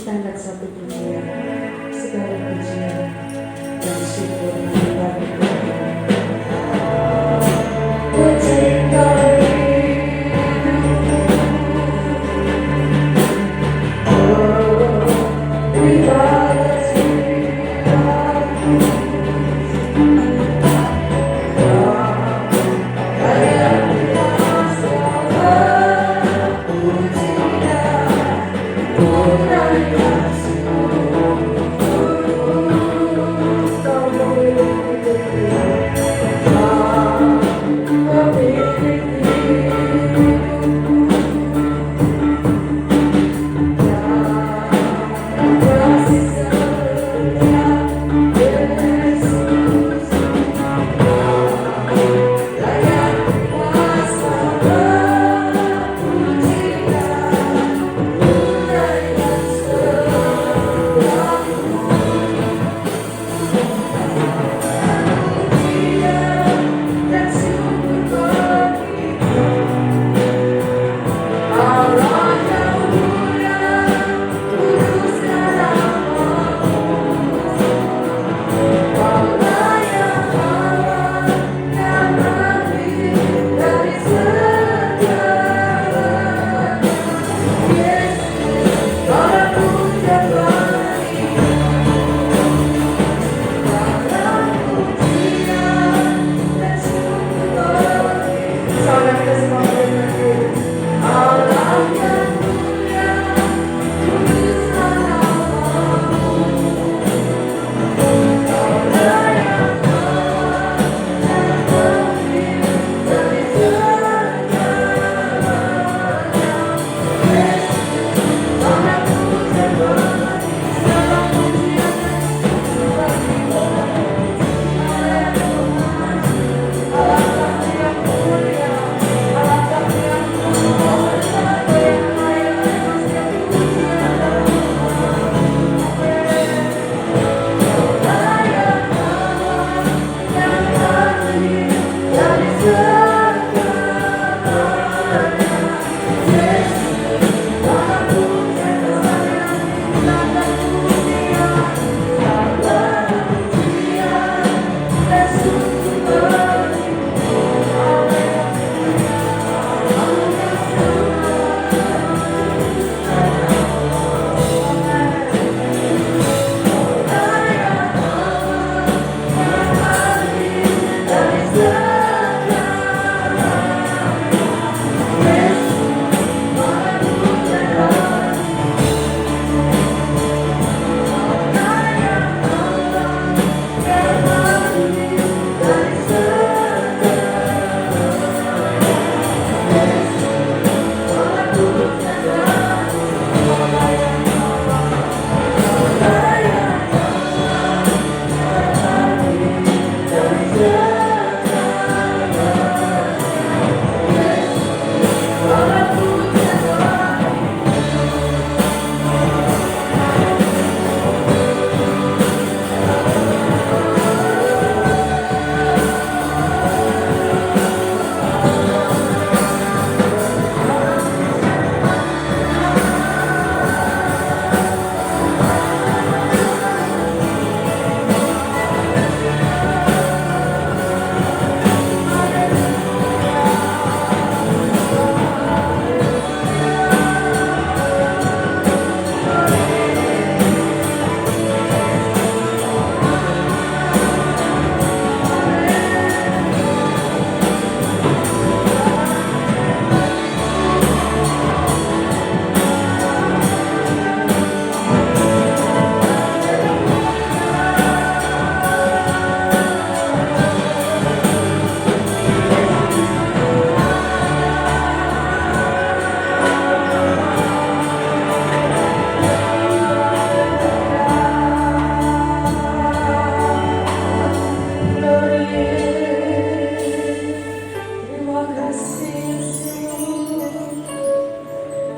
Kita satu dunia, segala pujian dan syukur bagi Tuhan. Pencipta hidupku, oh, ibadah jiwaku, layak kuasa pujian, pujian kasih-Mu. Kau memiliki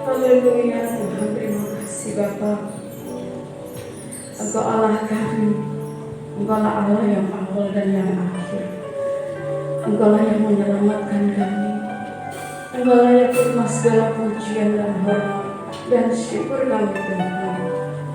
Haleluya Tuhan, terima kasih Bapa. Engkau Allah kami, Engkau lah Allah yang awal dan yang akhir. Engkau lah yang menyelamatkan kami. Engkau lah yang terima segala pujian dan hormat dan syukur kami Tuhan.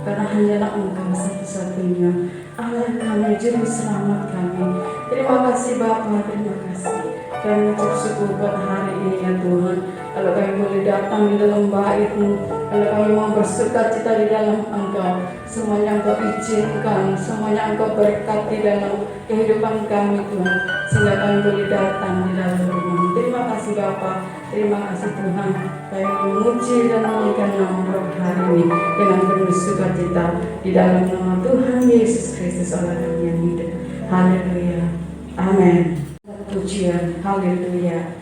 karena hanyalah Engkau satu-satunya Allah kami, Juru Selamat kami. Terima kasih Bapa, terima kasih. Kami ucap syukur buat hari ini ya Tuhan. Kalau kami boleh datang di dalam bait-Mu, kalau kami mau bersuka cita di dalam Engkau, semuanya Engkau izinkan, semuanya Engkau berkati dalam kehidupan kami Tuhan, sehingga kami boleh datang di dalam rumah. Terima kasih Bapa, terima kasih Tuhan. Kami memuji dan menyanyikan nama Roh hari ini dengan penuh sukacita di dalam nama Tuhan Yesus Kristus Allah kami yang hidup. Haleluya, amin. Pujian, haleluya.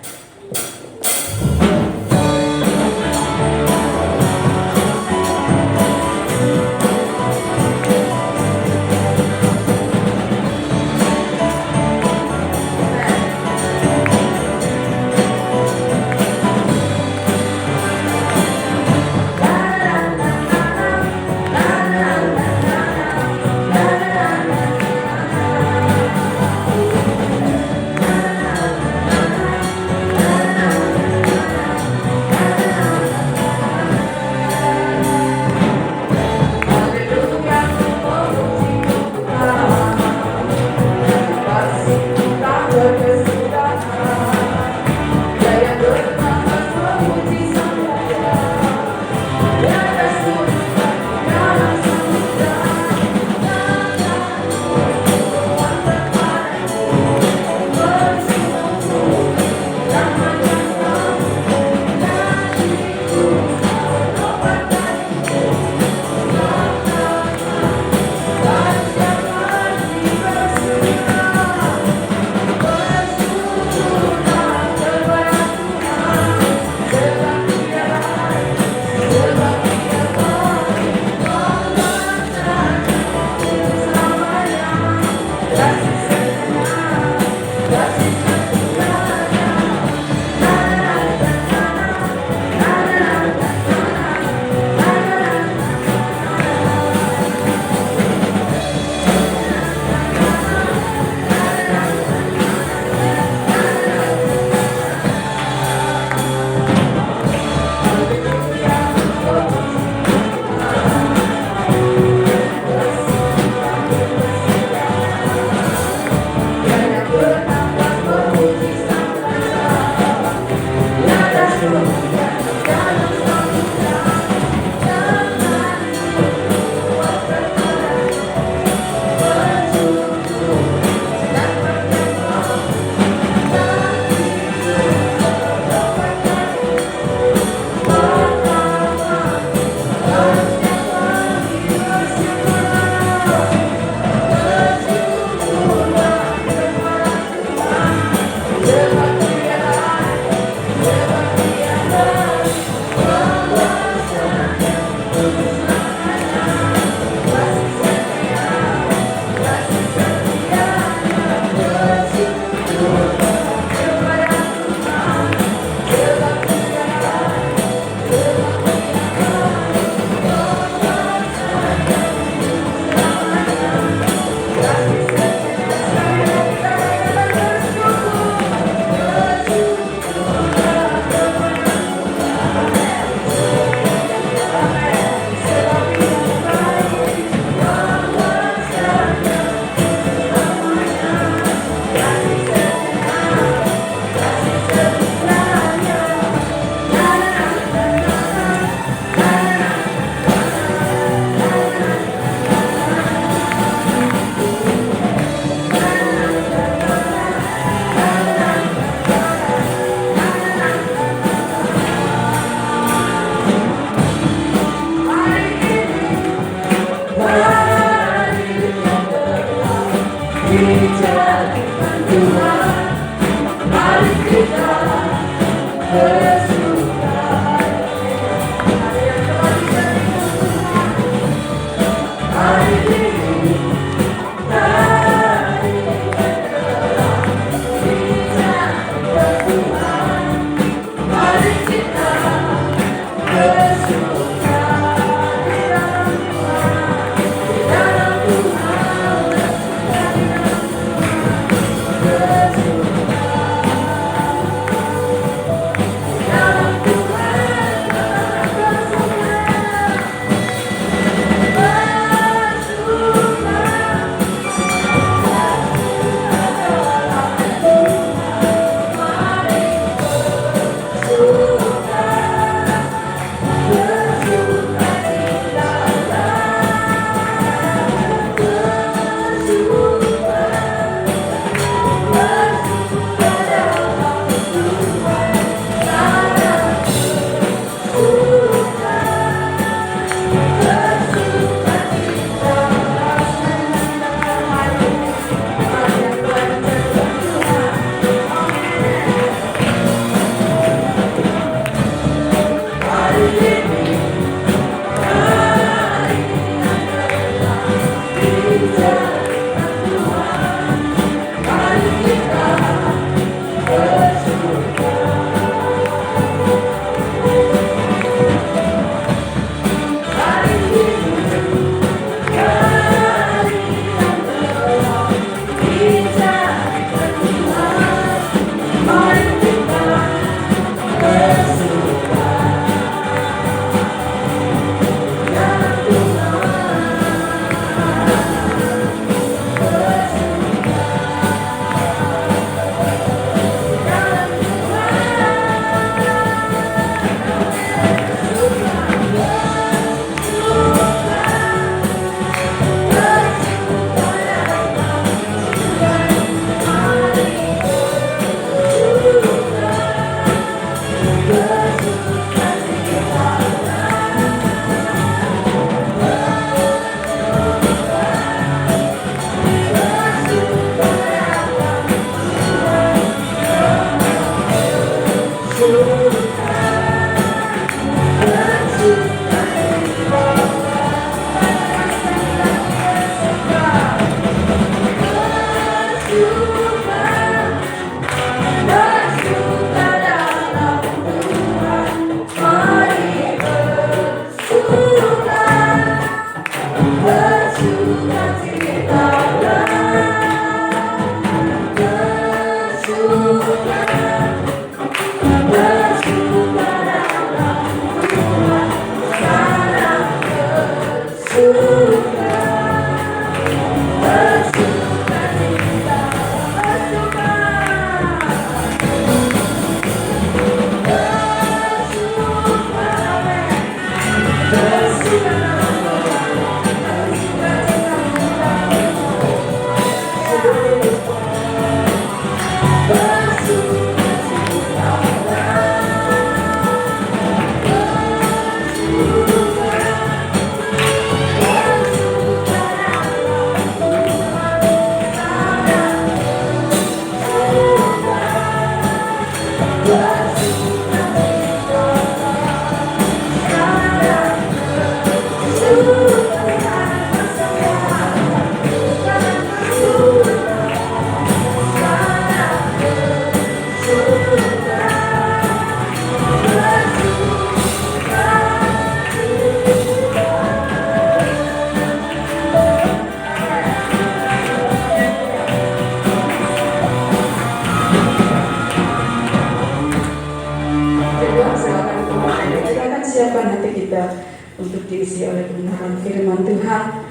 Siapkan hati kita untuk diisi oleh kebenaran firman Tuhan.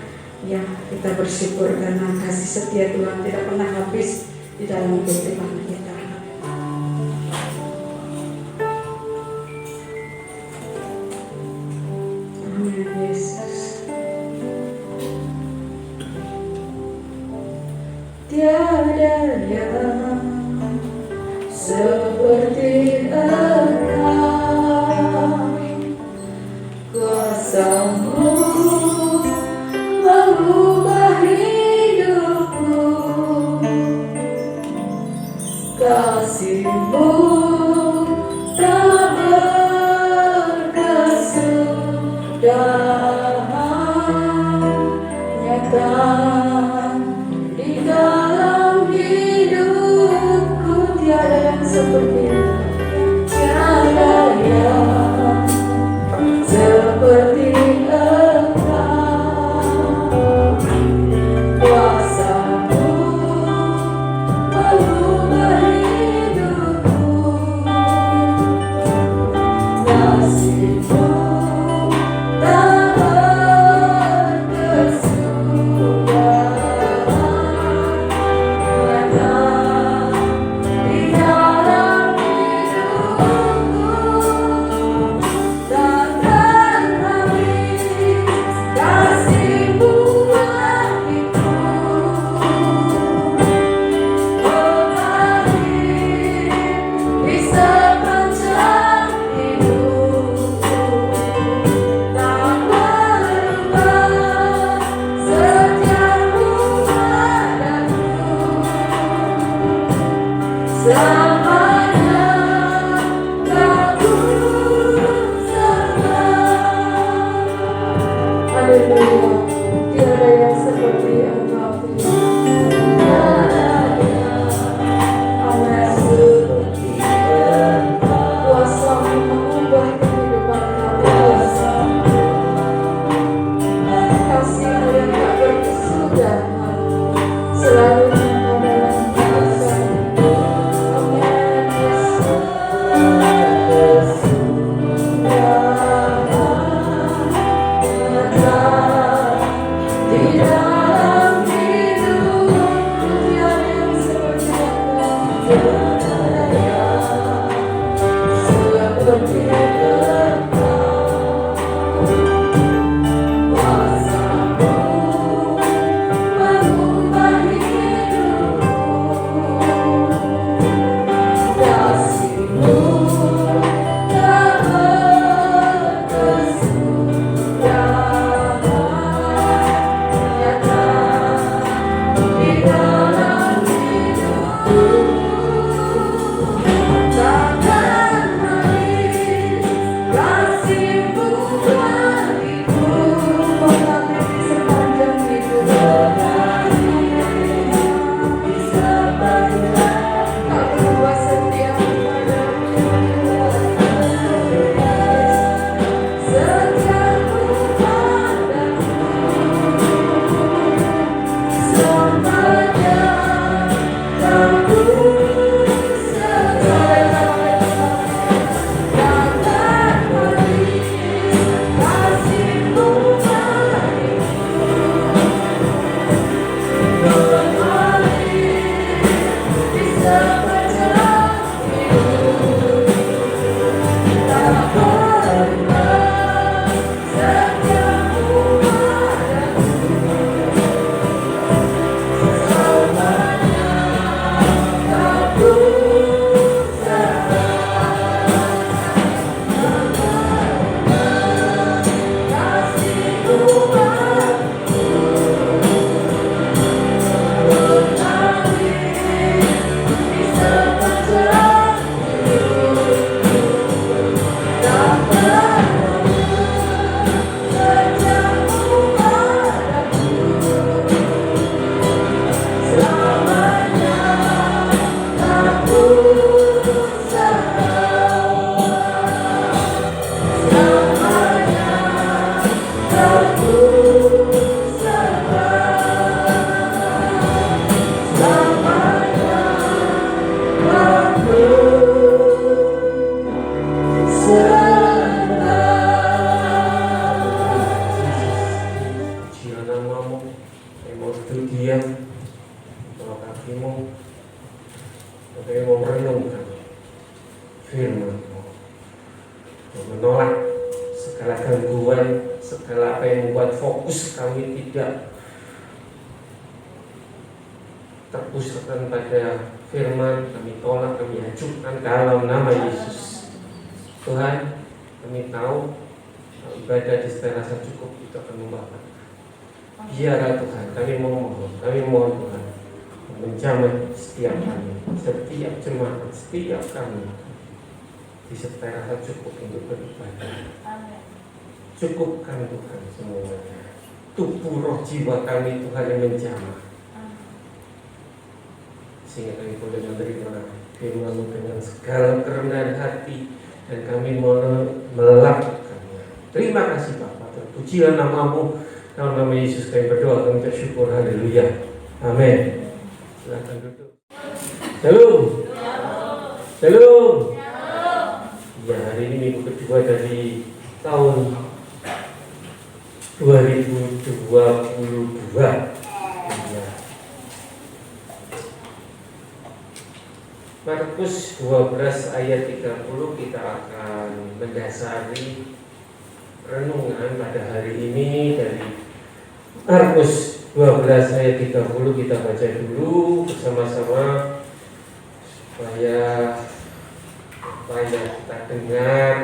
Ya, kita bersyukur karena kasih setia Tuhan tidak pernah habis di dalam kehidupan kita. Amin, Yesus. Tiada yang seperti Engkau, kuasa-Mu mengubah hidupku, kasih-Mu tak berkesudahan, nyata di dalam hidupku. Tiada yang seperti, tiada menolak segala gangguan, segala apa yang membuat fokus kami tidak terpusatkan pada firman. Kami tolak, kami ajukan dalam nama Yesus. Tuhan, kami tahu ibadah di setelah rasa cukup itu akan membawa. Biarlah Tuhan, kami mohon Tuhan menjamin setiap kami, setiap jemaat, setiap kami di setelah rasa cukup untuk beribadah. Cukupkan Tuhan semuanya, tubuh roh jiwa kami Tuhan yang menjamah, sehingga kami boleh menerima firman-Mu dengan segala kerendahan hati dan kami melakukannya. Terima kasih Bapa, terpujilah nama-Mu. Dalam nama Yesus kami berdoa, kami ucap syukur, haleluya, amin. Silakan duduk. Shalom. Shalom. Ya, hari ini minggu kedua dari tahun 2022. Ya. Markus 12 ayat 30 kita akan mendasari renungan pada hari ini dari Markus 12 ayat 30. Kita baca dulu bersama-sama supaya kita dengar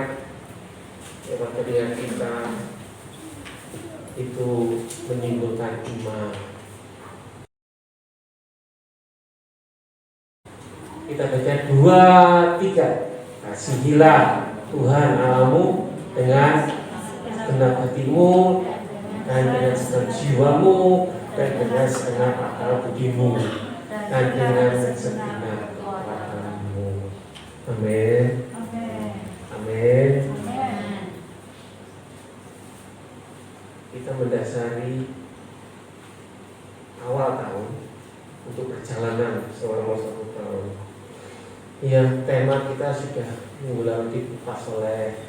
telinga kita itu menimbulkan iman. Kita baca 2, 3. Kasihilah Tuhan Allahmu dengan segenap hatimu dan dengan segenap jiwamu dan dengan segenap akal budimu dan dengan segenap kekuatanmu. Amin. Amin. Kita mendasari awal tahun untuk perjalanan selama 1 tahun. Ya, tema kita sudah minggu lalu dikupas oleh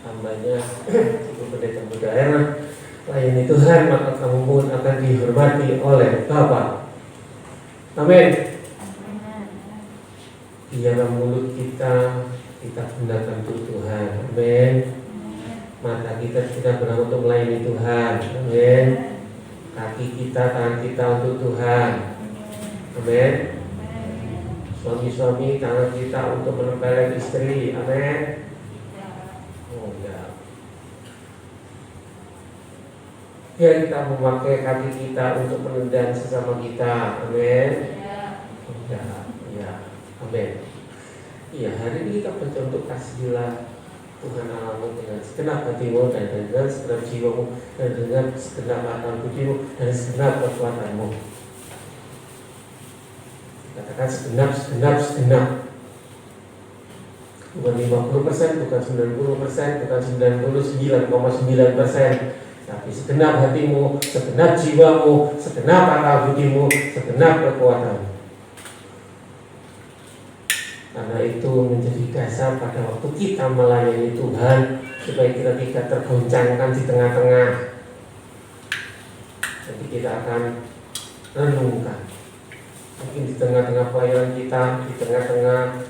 hambanya Ibu Pendeta Mudaerah. Layani Tuhan, maka kamu pun akan dihormati oleh Bapa. Amin. Biarlah mulut kita gunakan untuk Tuhan. Amin. Mata kita benar untuk melayani Tuhan. Amin. Kaki kita, tangan kita untuk Tuhan. Amin. Suami-suami, tangan kita untuk menempelkan istri. Amin. Oh ya. Biar kita memakai kaki kita untuk menendang sesama kita. Amin. Ya, ya. Amin. Iya, hari ini kita baca untuk kasihilah Tuhan Allahmu dengan segenap hatimu dan dengan segenap jiwamu dan dengan segenap akal budimu dan segenap kekuatanmu. Katakan segenap. Bukan 50%, bukan 90%, bukan 99,9%, tapi segenap hatimu, segenap jiwamu, segenap akal budimu, segenap kekuatanmu. Karena itu menjadi dasar pada waktu kita melayani Tuhan, supaya kita tidak tergoncangkan di tengah-tengah. Jadi kita akan renungkan, mungkin di tengah-tengah pelayanan kita, di tengah-tengah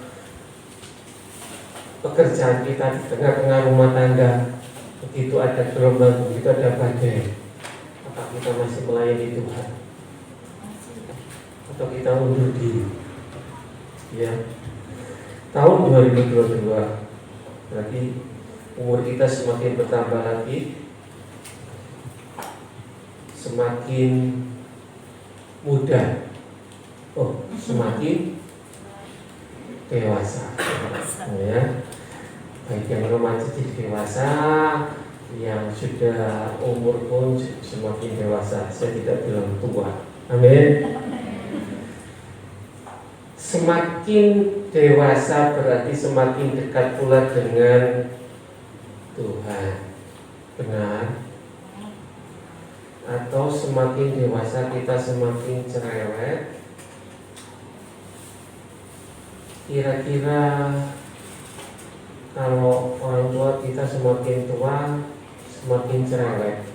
pekerjaan kita, di tengah-tengah rumah tangga, begitu ada gelombang, begitu ada badai, apakah kita masih melayani Tuhan atau kita undur diri? Ya. Tahun 2022 berarti umur kita semakin bertambah lagi, semakin muda, semakin dewasa. Ya, baik yang remaja jadi dewasa, yang sudah umur pun semakin dewasa. Saya tidak bilang tua. Amin. Semakin dewasa berarti semakin dekat pula dengan Tuhan. Benar? Atau semakin dewasa kita semakin cerewet? Kira-kira kalau orang tua kita semakin tua semakin cerewet,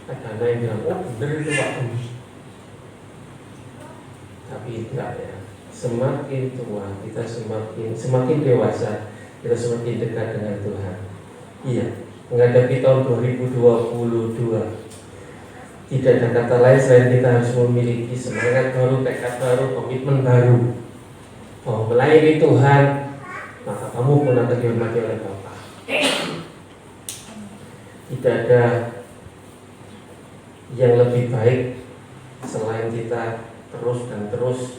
ada yang bilang, oh bener itu Pak. Tapi tidak ya. Semakin tua kita semakin dewasa kita semakin dekat dengan Tuhan. Iya, menghadapi tahun 2022. Tidak ada kata lain selain kita harus memiliki semangat baru, tekad baru, komitmen baru bahwa melayani Tuhan, maka kamu pun akan dihormati oleh Bapa. Tidak ada yang lebih baik selain kita terus dan terus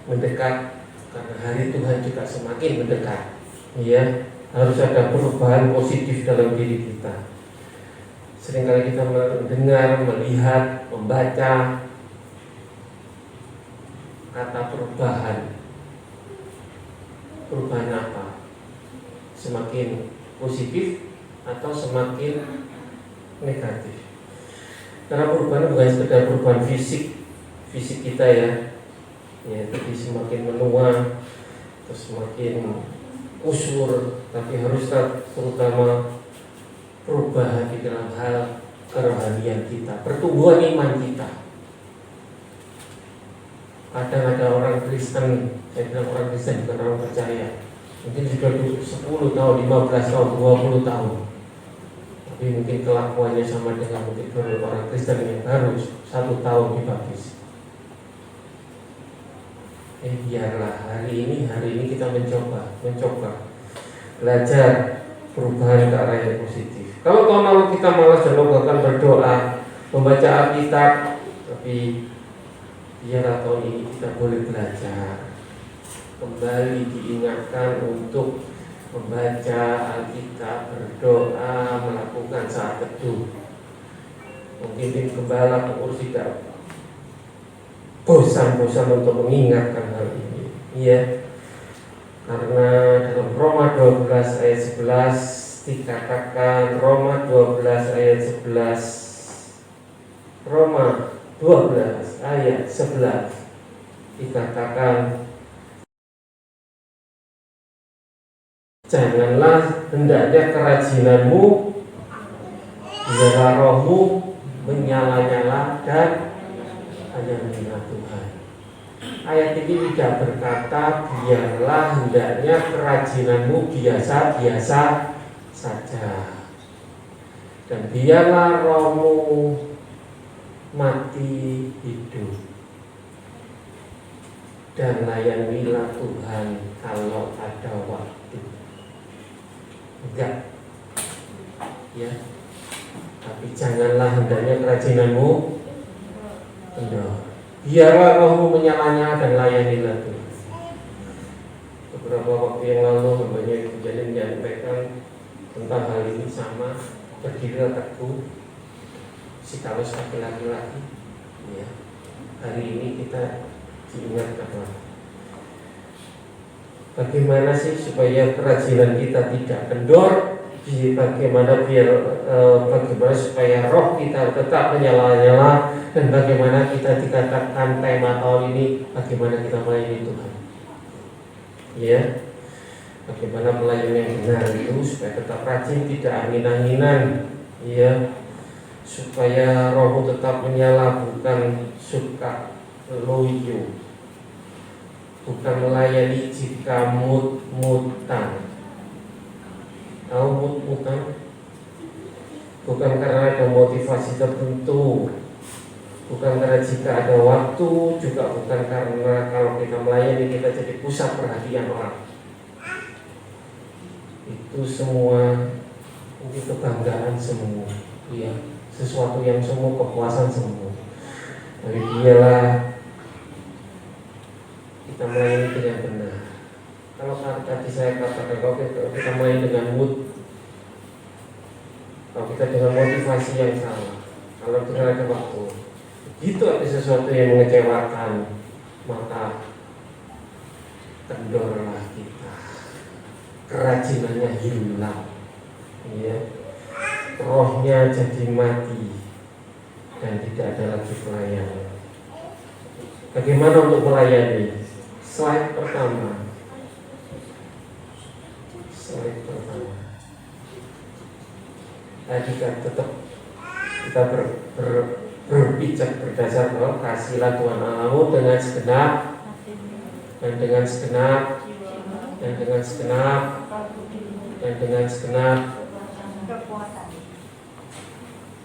mendekat, karena hari Tuhan juga semakin mendekat. Ya, harus ada perubahan positif dalam diri kita. Seringkali kita mendengar, melihat, membaca kata perubahan. Perubahan apa? Semakin positif atau semakin negatif? Karena perubahan bukan sekedar perubahan fisik kita ya, jadi semakin menua, terus semakin usur, tapi harus terutama perubahan di dalam hal kerohanian kita, pertumbuhan iman kita. Kadang ada orang Kristen, saya bilang orang Kristen bukan orang percaya, mungkin sudah 10 tahun, 15 tahun, 20 tahun, tapi mungkin kelakuannya sama dengan mungkin orang Kristen yang baru 1 tahun dibaptis. Biarlah hari ini kita mencoba belajar perubahan ke arah yang positif. Kalau tahun lalu kita malas dan bahkan berdoa, membaca Alkitab, tapi biarlah tahun ini kita boleh belajar, kembali diingatkan untuk membaca Alkitab, berdoa, melakukan saat teduh. Mungkin tim gembala pengurus tidak bosan-bosan untuk mengingatkan hal ini. Iya, karena dalam Roma 12 ayat 11 dikatakan, Roma 12 ayat 11 Roma 12 ayat 11 dikatakan, janganlah hendaknya kerajinanmu biarlah rohmu menyala-nyala dan hanya mengingat Tuhan. Ayat ini tidak berkata biarlah hendaknya kerajinanmu biasa-biasa saja, dan biarlah rohmu mati hidup, dan layanilah Tuhan kalau ada waktu. Enggak, ya. Tapi janganlah hendaknya kerajinanmu kendor. Biarlah rohmu menyala-nyala dan layanilah Tuhan. Beberapa waktu yang lalu membanya kejadian menyampaikan tentang hal ini sama, berdirilah teguh, sikaplah sebagai laki-laki. Ya. Hari ini kita diingatkan bagaimana sih supaya kerajinan kita tidak kendor, bagaimana supaya roh kita tetap menyala-nyala, dan bagaimana kita dikatakan tema tahun ini bagaimana kita melayani Tuhan. Ya, bagaimana melayani yang benar itu supaya tetap rajin, tidak angin-anginan, ya, supaya rohmu tetap menyala, bukan suka loyo, bukan melayani jika mut-mutan. Tahu mut-mutan? Bukan karena ada motivasi tertentu, bukan karena jika ada waktu, juga bukan karena kalau kita melayani kita jadi pusat perhatian orang. Itu semua mungkin kebanggaan semua, ya, sesuatu yang semua kepuasan semua. Tapi dialah kita melayani dengan benar. Kalau tadi saya katakan, kalau kita melayani dengan mood, kalau kita dengan motivasi yang salah, kalau kita ada waktu, begitu ada sesuatu yang mengecewakan, maka kendorlah kita, kerajinannya hilang, ya, rohnya jadi mati dan tidak ada lagi pelayanan. Bagaimana untuk melayani? Slide pertama. Tadi kan tetap kita berpijak berdasar bahwa kasihlah Tuhan Allahmu dengan segenap dan dengan segenap dan dengan segenap dan dengan segenap kekuatan.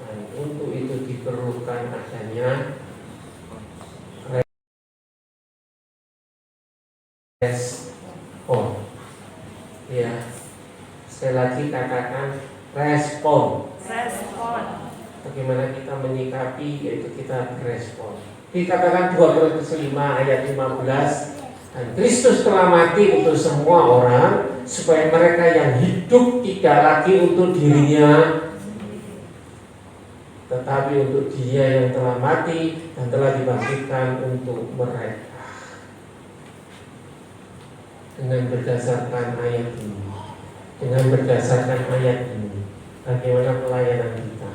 dan untuk itu diperlukan adanya respon. Ya, sekali lagi katakan respon. Respon. Bagaimana kita menyikapi, yaitu kita berespon. Dikatakan 2 Korintus 5 ayat 15, dan Kristus telah mati untuk semua orang, supaya mereka yang hidup tidak lagi untuk dirinya, tetapi untuk Dia yang telah mati dan telah dibangkitkan untuk mereka. Dengan berdasarkan ayat ini, bagaimana pelayanan kita?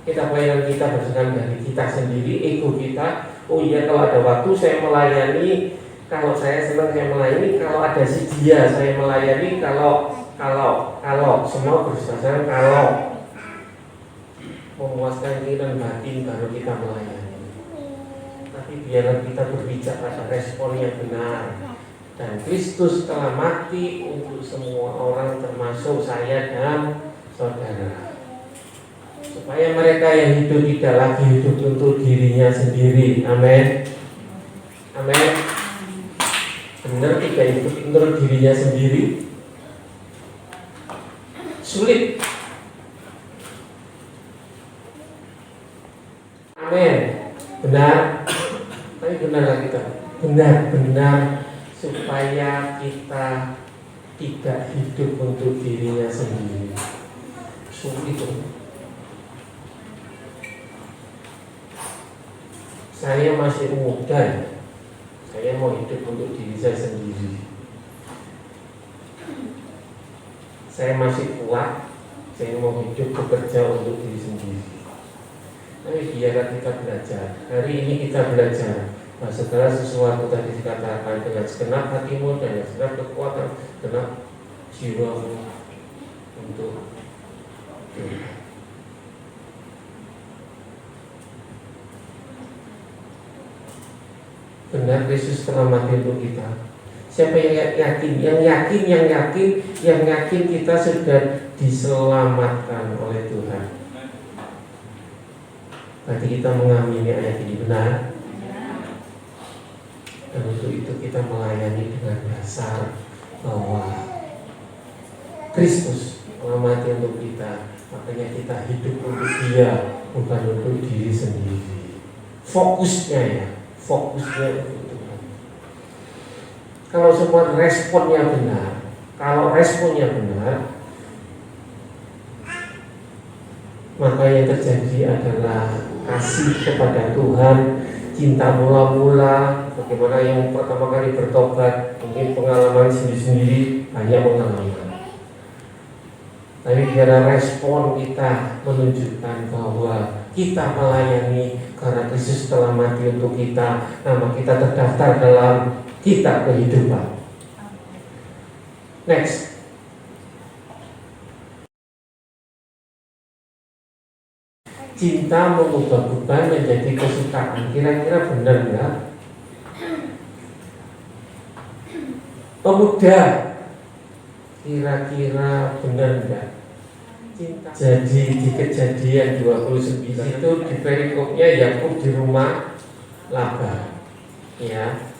Pelayanan kita berdasarkan dari kita sendiri, ego kita. Oh iya, kalau ada waktu saya melayani, kalau saya senang saya melayani, kalau ada si dia saya melayani, kalau semua berdasarkan kalau memuaskan diri dan batin baru kita melayani. Tapi biarlah kita berbicara pada respon yang benar. Dan Kristus telah mati untuk semua orang, termasuk saya dan saudara, supaya mereka yang hidup tidak lagi hidup untuk dirinya sendiri. Amin. Amin. Benar tidak hidup untuk dirinya sendiri? Sulit. Amin. Benar. Tapi benarlah kita. Benar-benar supaya kita tidak hidup untuk dirinya sendiri. Sulit. Saya masih muda, saya mau hidup untuk diri saya sendiri. Saya masih kuat, saya mau hidup bekerja untuk diri sendiri. Tapi biarlah kita belajar. Hari ini kita belajar bahwa segala sesuatu tadi dikatakan dengan segenap hatimu dan dengan segenap kekuatan, segenap jiwamu untuk Tuhan. Benar, Yesus telah mati untuk kita. Siapa yang yakin? Yang yakin kita sudah diselamatkan oleh Tuhan. Berarti kita mengamini ayat ini benar. Dan untuk itu kita melayani dengan dasar bahwa Kristus telah mati untuk kita. Makanya kita hidup untuk Dia, bukan untuk diri sendiri. Fokusnya untuk Tuhan. Kalau semua responnya benar, maka yang terjadi adalah kasih kepada Tuhan, cinta mula-mula. Bagaimana yang pertama kali bertobat, mungkin pengalaman sendiri-sendiri, banyak pengalaman. Tapi biar respon kita menunjukkan bahwa kita melayani karena Kristus telah mati untuk kita, nama kita terdaftar dalam kitab kehidupan. Next. Cinta mengubah beban menjadi kesukaan. Kira-kira benar nggak? Pemuda, kira-kira benar nggak? Cinta. Jadi di Kejadian 29 itu di perikopnya Yakub di rumah Laban, ya.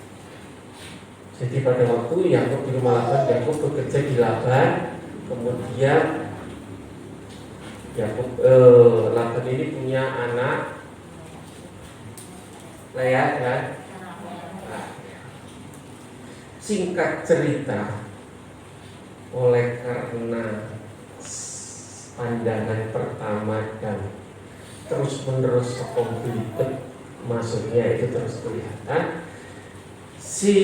Jadi pada waktu Yakub di rumah Laban, Yakub bekerja di Laban, kemudian Laban ini punya anak Lea, kan? Singkat cerita, oleh karena pandangan pertama dan terus-menerus kekomplitan, maksudnya itu terus kelihatan, si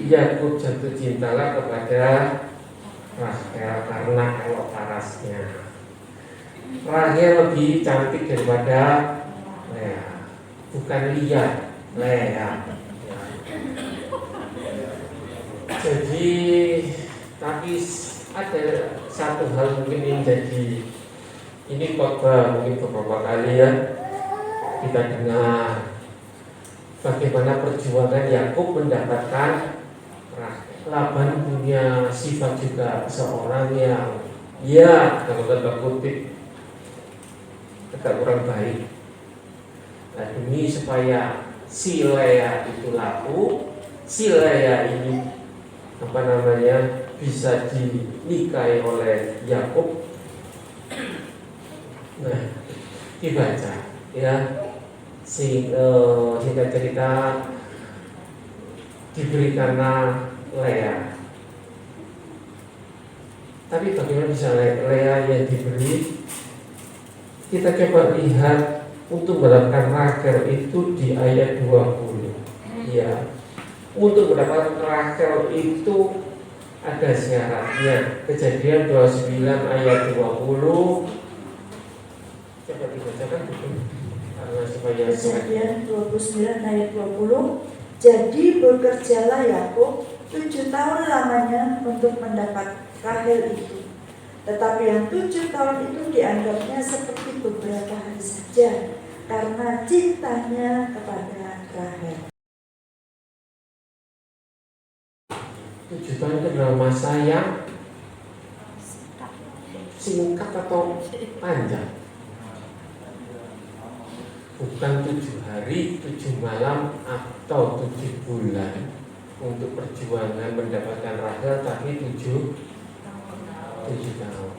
Yakub jatuh cintalah kepada Rahel karena elok parasnya. Rahel lebih cantik daripada Lea, bukan Lia, Lea. Jadi, tapi ada satu hal mungkin yang jadi ini khotbah mungkin beberapa kali ya kita dengar bagaimana perjuangan Yakub mendapatkan Rahel. Laban punya sifat juga seorang yang ya kalau tanda kutip agak kurang baik. Nah, demi supaya si Lea itu laku, si Lea ini bisa dinikahi oleh Yakub. Nah, dibaca ya singkat cerita diberikanlah Lea. Tapi bagaimana bisa Lea yang diberi? Kita coba lihat untuk mendapatkan Rachel itu di ayat 20. Ya, untuk mendapatkan Rachel itu ada syaratnya. Kejadian 29 ayat 20. Coba dibacakan dulu karena supaya Kejadian 29 ayat 20. Jadi bekerjalah Yakub 7 tahun lamanya untuk mendapat Rahel itu. Tetapi yang 7 tahun itu dianggapnya seperti beberapa hari saja karena cintanya kepada Rahel. 7 tahun itu adalah masa yang singkat atau panjang? Bukan 7 hari, 7 malam atau 7 bulan untuk perjuangan mendapatkan Rahel, tapi 7 tahun.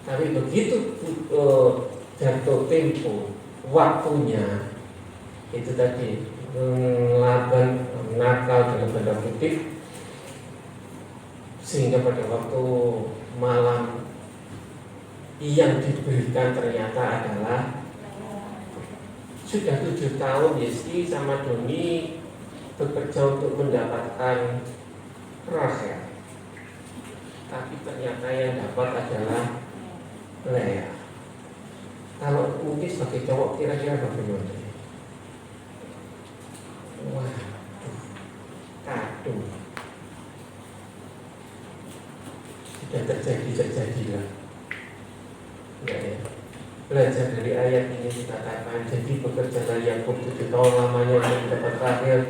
Tapi begitu jatuh tempo waktunya itu tadi Laban nakal dalam tanda kutip, sehingga pada waktu malam yang diberikan ternyata adalah sudah 7 tahun Yesi sama Doni bekerja untuk mendapatkan Rachel, tapi ternyata yang dapat adalah Lea. Kalau mungkin sebagai cowok kira-kira bagaimana? Waduh, kado sudah terjadilah. Ya. Belajar dari ayat ini dikatakan, jadi bekerjalah Yakub 7 tahun lamanya untuk mendapat Rachel.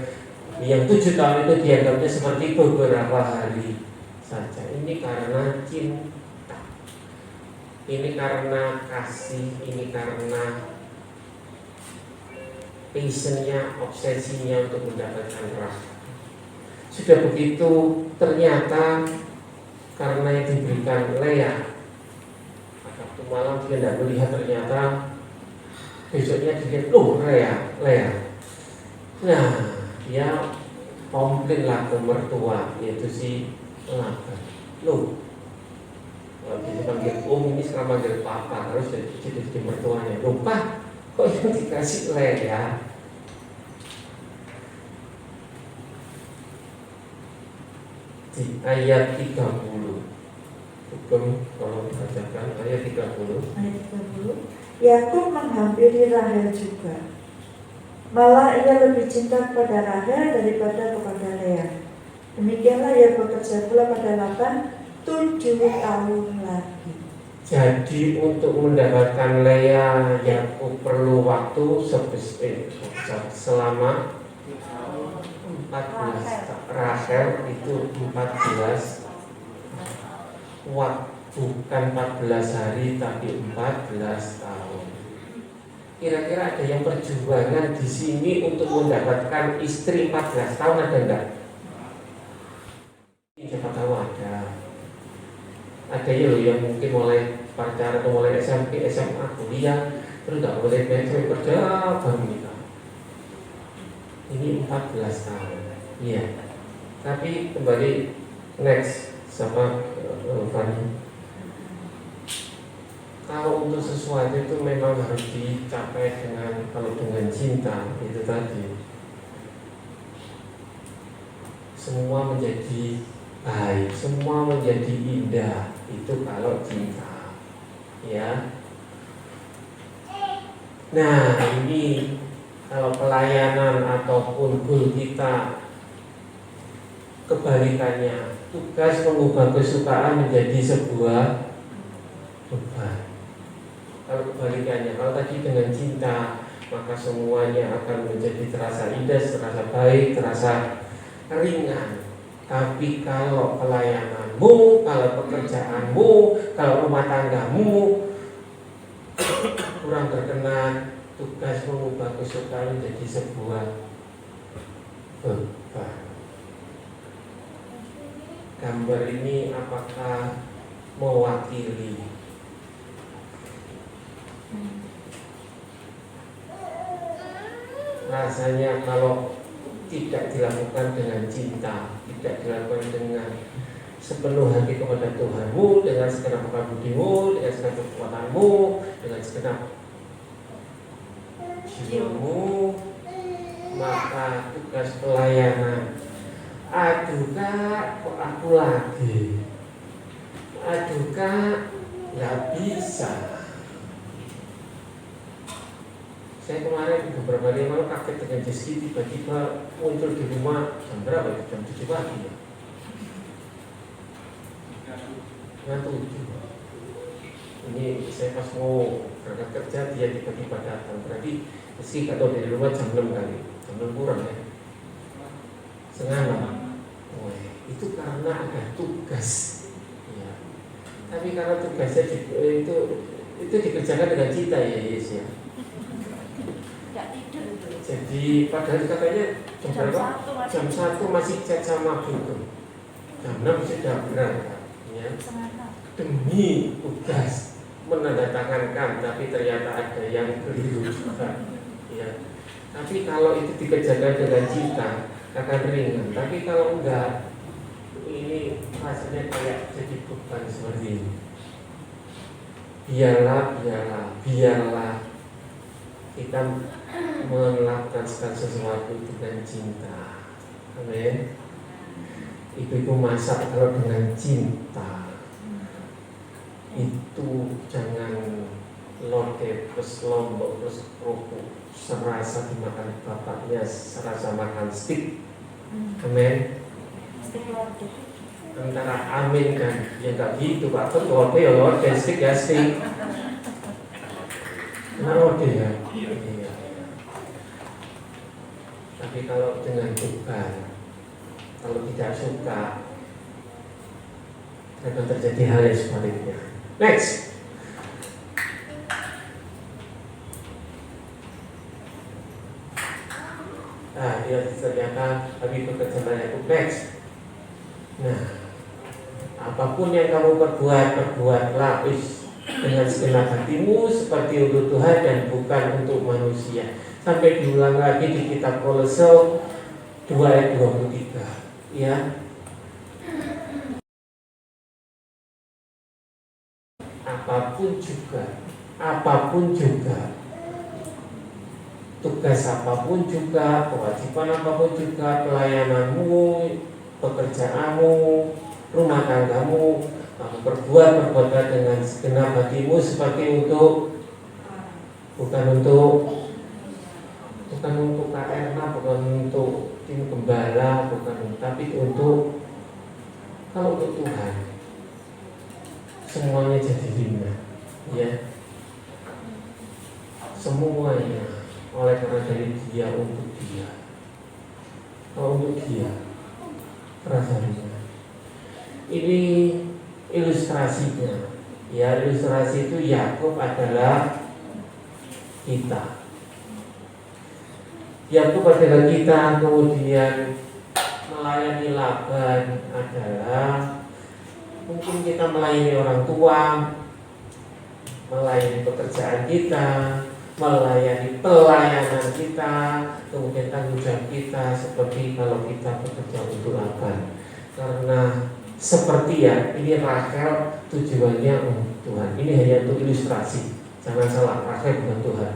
Yang 7 tahun itu dianggapnya seperti beberapa hari saja. Ini karena cinta, ini karena kasih, ini karena passionnya, obsesinya untuk mendapatkan Rachel. Sudah begitu ternyata karena yang diberikan Lea, waktu malam dia tidak melihat, ternyata besoknya dilihat, Lea. Nah, dia komplainlah ke mertua, yaitu si Laban. Kalau dia panggil ini sekarang panggil papa, harus jadi mertuanya. Lupa, kok yang dikasih Lea? Di ayat 30. Hukum kalau bacakan ayat 30. Ayat 30. Yakub menghampiri Rahel juga. Malah ia lebih cinta kepada Rahel daripada kepada Lea. Demikianlah ia bekerja pula pada Laban 7 tahun lagi. Jadi untuk mendapatkan Lea, Yakub perlu waktu selama 14. Rachel itu 14 bukan 14 hari tapi 14 tahun. Kira-kira ada yang perjuangan di sini untuk mendapatkan istri 14 tahun, ada enggak? Siapa tahu ada. Ada ya loh yang mungkin mulai pacaran atau mulai SMP, SMA, kuliah, terus enggak boleh sampai kerja baru nikah. Ini 14 tahun. Iya. Tapi kembali next sama Fani. Kalau untuk sesuatu itu memang harus dicapai dengan cinta itu tadi. Semua menjadi baik, semua menjadi indah itu kalau cinta, ya. Nah ini kalau pelayanan ataupun goal kita kebalikannya, tugas mengubah kesukaan menjadi sebuah beban. Kalau kebalikannya, kalau tadi dengan cinta, maka semuanya akan menjadi terasa indah, terasa baik, terasa ringan. Tapi kalau pelayananmu, kalau pekerjaanmu, kalau rumah tanggamu kurang berkenan, tugas mengubah kesukaan menjadi sebuah beban. Gambar ini apakah mewakili rasanya kalau tidak dilakukan dengan cinta, tidak dilakukan dengan sepenuh hati kepada Tuhanmu, dengan segenap akal budimu, dengan segenap kekuatanmu, dengan segenap jiwamu, maka tugas pelayanan, aduh kak, kok aku lagi, aduh kak, nggak bisa. Saya kemarin beberapa hari lalu kaget dengan Jessi, tiba-tiba muncul di rumah jam berapa? Jam 7 pagi ya? Jam 7. Ini saya pas mau berangkat kerja, dia tiba-tiba datang. Berarti Jessi nggak tahu dari rumah jam 6 kali, jam 6 kurang ya? Setengah 6. Oh, itu karena ada tugas. Ya. Tapi karena tugasnya itu dikerjakan dengan cinta ya, Yes ya. Jadi padahal katanya jam berapa? Jam 1 masih chat sama Bro. Jam 6 sudah berangkat ya. Demi tugas menandatangankan, tapi ternyata ada yang keliru juga ya. Tapi kalau itu dikerjakan dengan cinta akan ringan. Tapi kalau enggak, ini rasanya kayak jadi beban seperti ini. Biarlah kita melakukan sesuatu dengan cinta. Amin. Ibu-ibu masak kalau dengan cinta, itu jangan lodeh plus lombok plus kerupuk, serasa dimakan bapaknya, serasa makan stik. Amin. Antara amin kan, ya nggak gitu Pak. Kalau ya lodeh stik ya stik. Lodeh ya. Iya. Tapi kalau dengan Tuhan, kalau tidak suka, akan terjadi hal yang sebaliknya. Next. Ya ternyata kami bekerja banyak. Next. Nah, apapun yang kamu perbuatlah dengan segenap hatimu seperti untuk Tuhan dan bukan untuk manusia. Sampai diulang lagi di kitab Kolose 2 ayat 23 ya. Apapun juga tugas apapun juga, kewajiban apapun juga, pelayananmu, pekerjaanmu, rumah tanggamu, kamu perbuatlah dengan segenap hatimu seperti untuk bukan untuk KRN, bukan untuk tim gembala, tapi untuk kalau untuk Tuhan semuanya jadi ringan, ya. Semuanya oleh karena dari Dia untuk Dia. Kalau untuk Dia terasa ringan. Ini ilustrasinya. Ya, ilustrasi itu Yakub adalah kita. Yakub adalah kita, kemudian melayani Laban adalah mungkin kita melayani orang tua, melayani pekerjaan kita, melayani pelayanan kita, kemudian tanggung jawab kita seperti kalau kita bekerja untuk Laban. Karena seperti ya, ini Rachel tujuannya untuk Tuhan. Ini hanya untuk ilustrasi. Jangan salah, Rachel bukan Tuhan.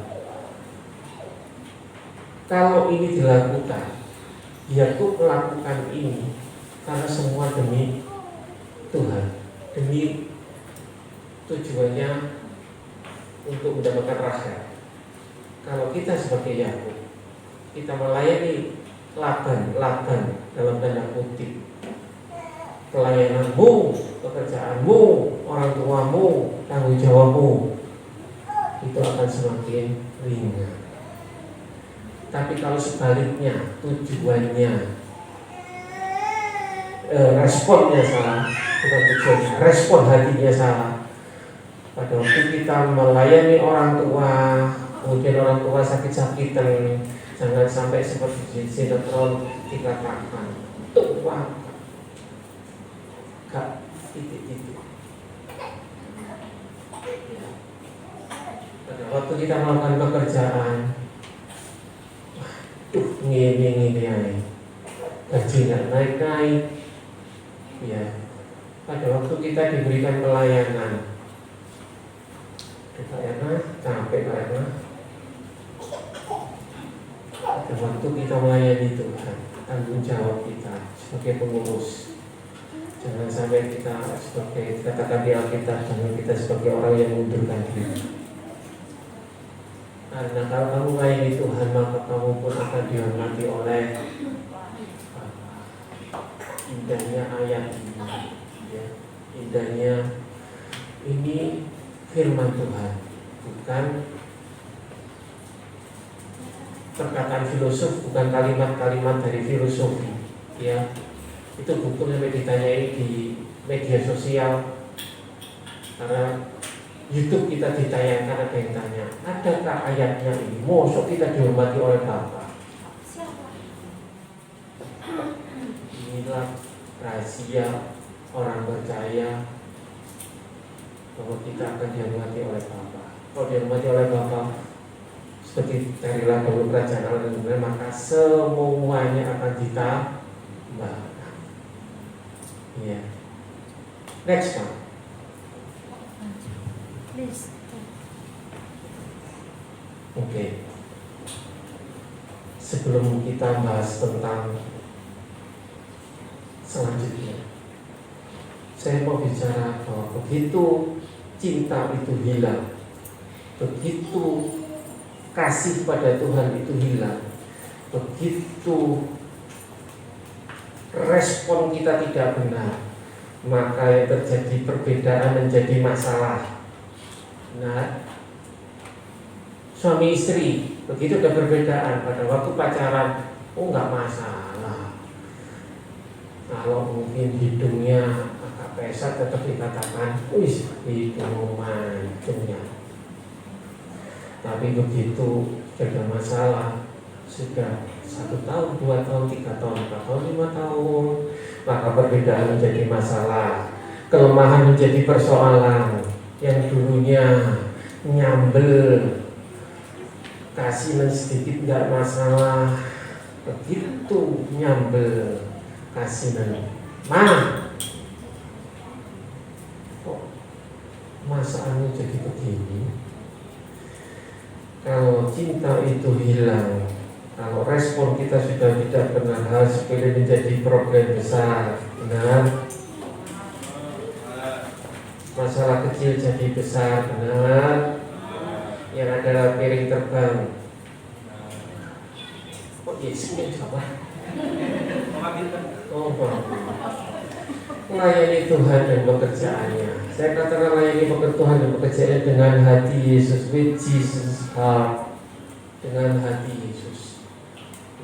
Kalau ini dilakukan, Yakub melakukan ini karena semua demi Tuhan, demi tujuannya untuk mendapatkan Rachel. Kalau kita sebagai Yakub, kita melayani Laban dalam tanda kutip, pelayananmu, pekerjaanmu, orang tuamu, tanggung jawabmu, itu akan semakin ringan. Tapi kalau sebaliknya tujuannya responnya salah, bukan tujuannya, respon hatinya salah. Pada waktu kita melayani orang tua, kemudian orang tua sakit-sakitan, jangan sampai seperti di sinetron dikatakan tua gak titik-titik. Pada waktu kita melakukan pekerjaan, ngene ae, gaji nggak naik-naik, ya. Pada waktu kita diberikan pelayanan, Pak Erna, capek Pak Erna. Pada waktu kita melayani Tuhan, tanggung jawab kita sebagai pengurus. Jangan sampai kita sebagai katakan di Alkitab, jangan kita sebagai orang yang mundurkan diri. Karena kalau kamu melayani Tuhan, maka kamu pun akan dihormati oleh indahnya ayat ini, ya. Indahnya ini firman Tuhan, bukan perkataan filosof, bukan kalimat-kalimat dari filosofi, ya. Itu buku yang ditanyai di media sosial, karena YouTube kita ditayangkan, ada yang tanya, adakah ayatnya ini? Mosok kita dihormati oleh Bapa? Inilah rahasia orang percaya bahwa kita akan dihormati oleh Bapa. Kalau dihormati oleh Bapa, seperti carilah dulu kerajaan Allah dan kemudian maka semuanya akan ditambahkan. Ya. Next one. Please. Oke. Sebelum kita bahas tentang selanjutnya, saya mau bicara bahwa begitu cinta itu hilang, begitu kasih pada Tuhan itu hilang, begitu respon kita tidak benar, maka yang terjadi perbedaan menjadi masalah. Nah, suami istri begitu ada perbedaan pada waktu pacaran, nggak masalah. Kalau mungkin hidungnya agak pesat tetap dikatakan, wis hidung mancungnya. Tapi begitu ada masalah, sudah 1 tahun, 2 tahun, 3 tahun, 4 tahun, 5 tahun, maka perbedaan menjadi masalah, kelemahan menjadi persoalan. Yang dulunya nyambel, kasihan sedikit nggak masalah, begitu nyambel kasihan, kok masalahnya jadi begini? Kalau cinta itu hilang, kalau respon kita sudah tidak benar, hal sepele menjadi problem besar, benar. Masalah kecil jadi besar, benar. Yang adalah piring terbang. Kok Yesus yang sabar? Oh, melayani Tuhan dan pekerjaannya. Saya katakan melayani Tuhan dan pekerjaannya dengan hati Yesus, with Jesus heart, dengan hati Yesus.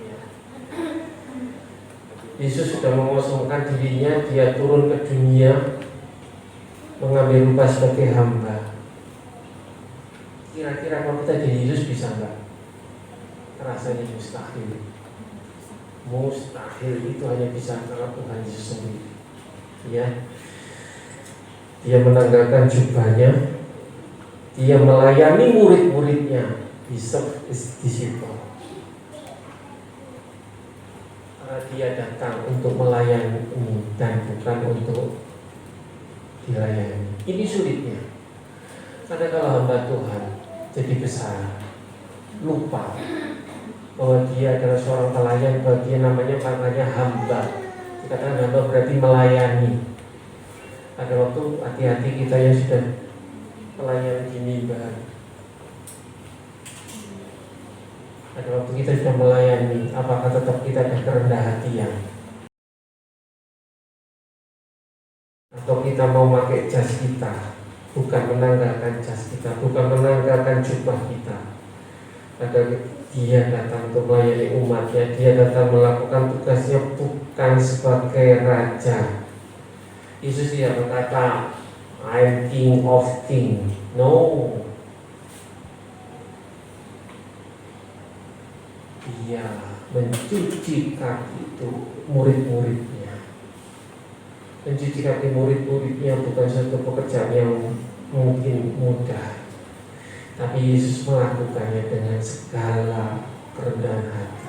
Ya. Yesus sudah mengosongkan dirinya, dia turun ke dunia, mengambil rupa sebagai hamba. Kira-kira kalau kita jadi Yesus bisa enggak? Rasanya mustahil. Mustahil itu hanya bisa antara Tuhan Yesus sendiri. Ya, dia menanggalkan jubahnya, dia melayani murid-muridnya, he served his disciple. Karena dia datang untuk melayani ini dan bukan untuk dilayani. Ini sulitnya. Karena kalau hamba Tuhan jadi besar, lupa bahwa dia adalah seorang pelayan, bahwa dia maknanya hamba. Dikatakan hamba berarti melayani. Ada waktu hati-hati kita yang sudah pelayan di mimbar. Ada waktu kita sudah melayani, apakah tetap kita ada kerendah hatian? Atau kita mau pakai jas kita, bukan menanggalkan jas kita, bukan menanggalkan jubah kita. Padahal Dia datang untuk melayani umatnya. Dia datang melakukan tugasnya bukan sebagai raja. Yesus tidak berkata, I'm king of king. No. Dia mencuci kaki itu murid-muridnya. Mencuci kaki murid-muridnya bukan suatu pekerjaan yang mungkin mudah, tapi Yesus melakukannya dengan segala kerendahan hati.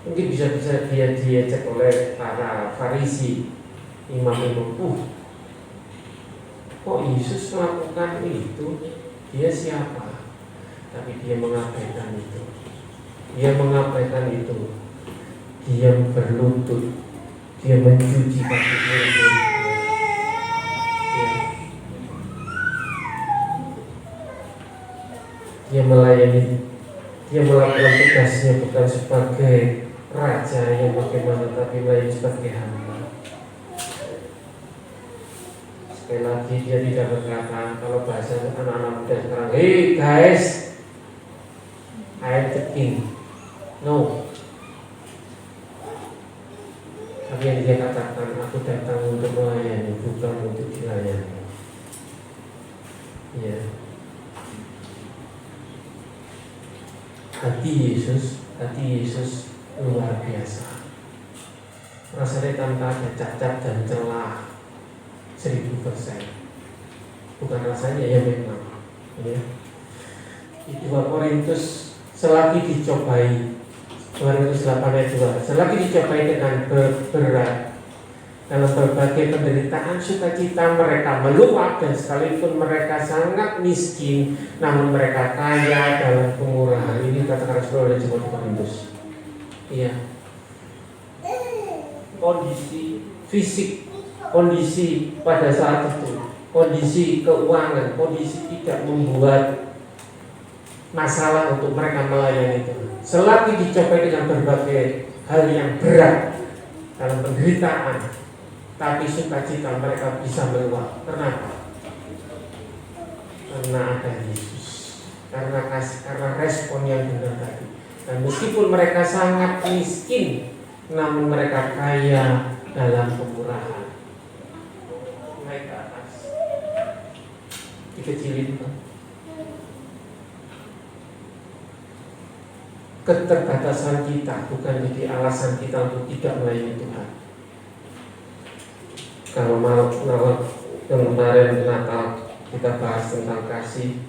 Mungkin bisa-bisa dia diajak oleh para Farisi, imam-imam, kok Yesus melakukan itu? Dia siapa? Tapi dia mengabaikan itu. Dia mengabaikan itu. Dia berlutut. Dia mencuci kaki murid-muridnya. Dia melayani. Dia melakukan tugasnya bukan sebagai raja yang bagaimana, tapi melayani sebagai hamba. Sekali lagi dia tidak berkata, kalau bahasa anak-anak muda sekarang, hey guys, I am the king. No. Tapi yang dia katakan, aku datang untuk melayani, bukan untuk dilayani. Ya. Hati Yesus luar biasa. Rasanya tanpa ada cacat dan celah 1000%. Bukan rasanya, ya memang. Ya. Di 2 Korintus selagi dicobai, 208 ayat 2, selagi dicobai dengan berat dalam berbagai penderitaan, sukacita mereka meluap, dan sekalipun mereka sangat miskin, namun mereka kaya dalam kemurahan. Ini kata-kata oleh jemaat Korintus. Iya. Kondisi fisik, kondisi pada saat itu, kondisi keuangan, kondisi tidak membuat masalah untuk mereka melayani Tuhan. Selagi dicobai dengan berbagai hal yang berat dalam penderitaan, tapi sukacita mereka bisa meluap. Kenapa? Karena ada Yesus, karena kasih, karena respon yang benar tadi. Dan meskipun mereka sangat miskin, namun mereka kaya dalam kemurahan. Naik ke atas, dikecilin. Keterbatasan kita bukan jadi alasan kita untuk tidak melayani Tuhan. Kalau kemarin Natal kita bahas tentang kasih,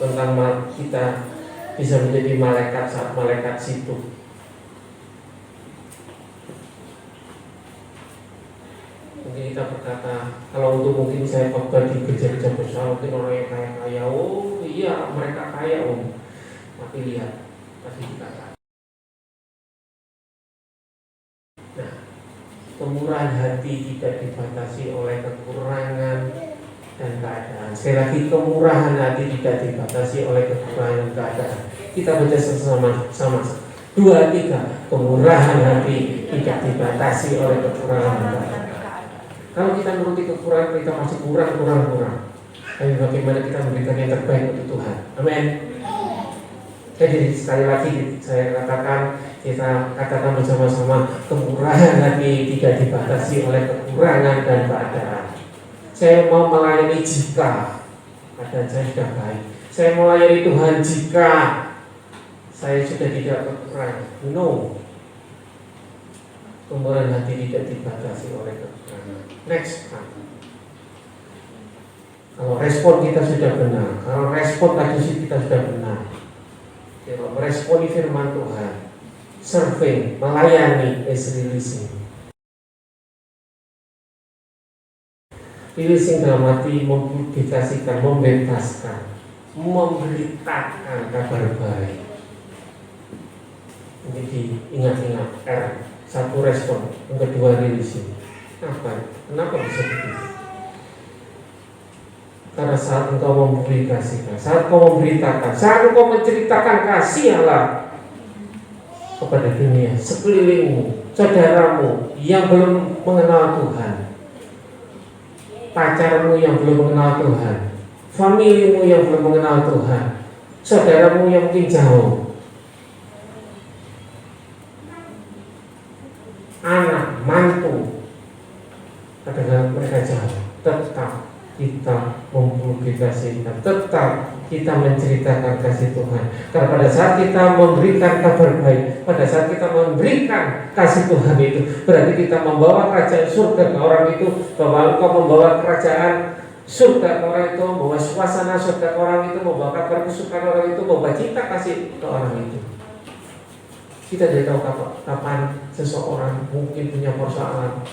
tentang kita bisa menjadi malaikat saat malaikat situ. Mungkin kita berkata, kalau untuk mungkin saya khotbah di gereja-gereja besar, mungkin orang yang kaya-kaya, oh iya mereka kaya om. Tapi lihat, tadi dikatakan. Nah, kemurahan hati tidak dibatasi oleh kekurangan dan keadaan. Sekali lagi, kemurahan hati tidak dibatasi oleh kekurangan dan keadaan. Kita baca sama-sama. 2, 3. Kemurahan hati tidak dibatasi oleh kekurangan dan keadaan. Kalau kita menuruti kekurangan, kita masih kurang. Tapi bagaimana kita memberikan yang terbaik untuk Tuhan. Amin. Jadi sekali lagi saya katakan, kita katakan bersama-sama, kemurahan hati tidak dibatasi oleh kekurangan dan keadaan. Saya mau melayani jika keadaan saya sudah baik. Saya mau melayani Tuhan jika saya sudah tidak kekurangan. No. Kemurahan hati tidak dibatasi oleh kekurangan. Next. Kalau respon kita sudah benar, kalau respon tadi kita sudah benar, kalau meresponi firman Tuhan, serving, melayani, is releasing. Releasing dalam arti mempublikasikan, membebaskan, memberitakan kabar baik. Jadi ingat-ingat R, 1 respon, yang kedua releasing. Kenapa bisa begitu? Karena saat engkau mempublikasikan, saat engkau memberitakan, saat engkau menceritakan kasih Allah kepada dunia, sekelilingmu, saudaramu yang belum mengenal Tuhan, pacarmu yang belum mengenal Tuhan, familimu yang belum mengenal Tuhan, saudaramu yang mungkin jauh, kita mempublikasikan, tetap kita menceritakan kasih Tuhan. Karena pada saat kita memberikan kabar baik, pada saat kita memberikan kasih Tuhan itu, berarti kita membawa kerajaan surga ke orang itu, bahwa engkau membawa kerajaan surga ke orang itu, membawa suasana surga ke orang itu, membawa kabar kesukaan orang itu, membawa cinta kasih ke orang itu. Kita tidak tahu kapan seseorang mungkin punya persoalan.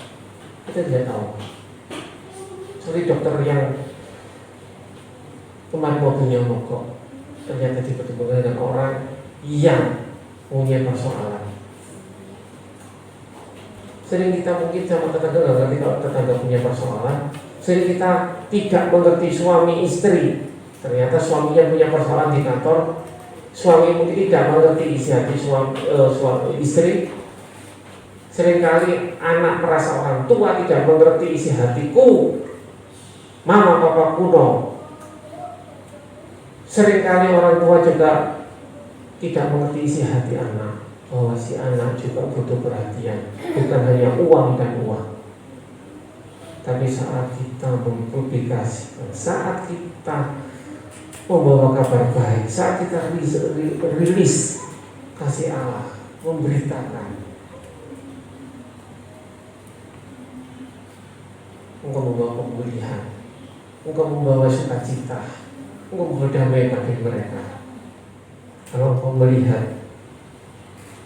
Kita tidak tahu. Seperti dokter yang kemarin mobilnya mogok, ternyata tiba-tiba dengan orang yang punya persoalan. Sering kita mungkin sama tetangga nggak ngerti kalau tetangga punya persoalan. Sering kita tidak mengerti suami istri. Ternyata suaminya punya persoalan di kantor. Suami mungkin tidak mengerti isi hati suami istri. Seringkali anak merasa orang tua tidak mengerti isi hatiku, mama papa kuno. Seringkali orang tua juga tidak mengerti isi hati anak, bahwa si anak juga butuh perhatian, bukan hanya uang dan uang. Tapi saat kita mempublikasikan, saat kita membawa kabar baik, saat kita rilis kasih Allah, memberitakan, engkau membawa pemulihan, engkau membawa sukacita, engkau membawa damai bagi mereka. Kalau engkau melihat,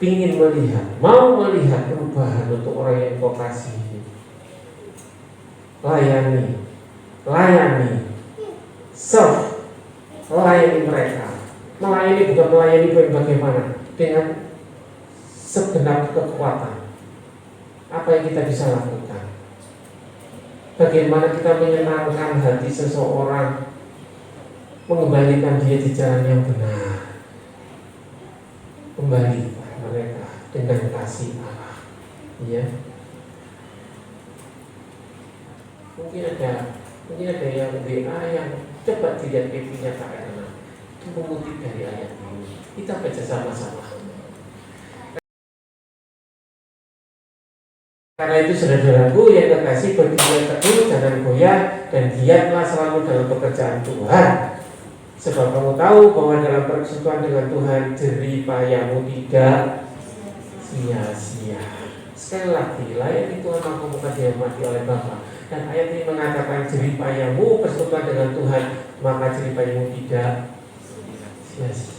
ingin melihat, mau melihat perubahan untuk orang yang engkau kasihi, layani, serve, melayani mereka. Melayani bukan melayani bagaimana, dengan segenap kekuatan. Apa yang kita bisa lakukan? Bagaimana kita menyenangkan hati seseorang, mengembalikan dia di jalan yang benar, kembalikan mereka dengan kasih Allah. Ya. Mungkin ada yang WA yang coba dilihat PP-nya karena itu mengutip dari ayat ini. Kita baca sama-sama. Karena itu saudara-saudaraku yang terkasih, berdiri teguh, jangan goyah, dan giatlah selalu dalam pekerjaan Tuhan. Sebab kamu tahu bahwa dalam persekutuan dengan Tuhan jerih payahmu tidak sia-sia. Sekali lagi, layani Tuhan maka bukan dihormati oleh Bapa. Dan ayat ini mengatakan jerih payahmu persekutuan dengan Tuhan, maka jerih payahmu tidak sia-sia.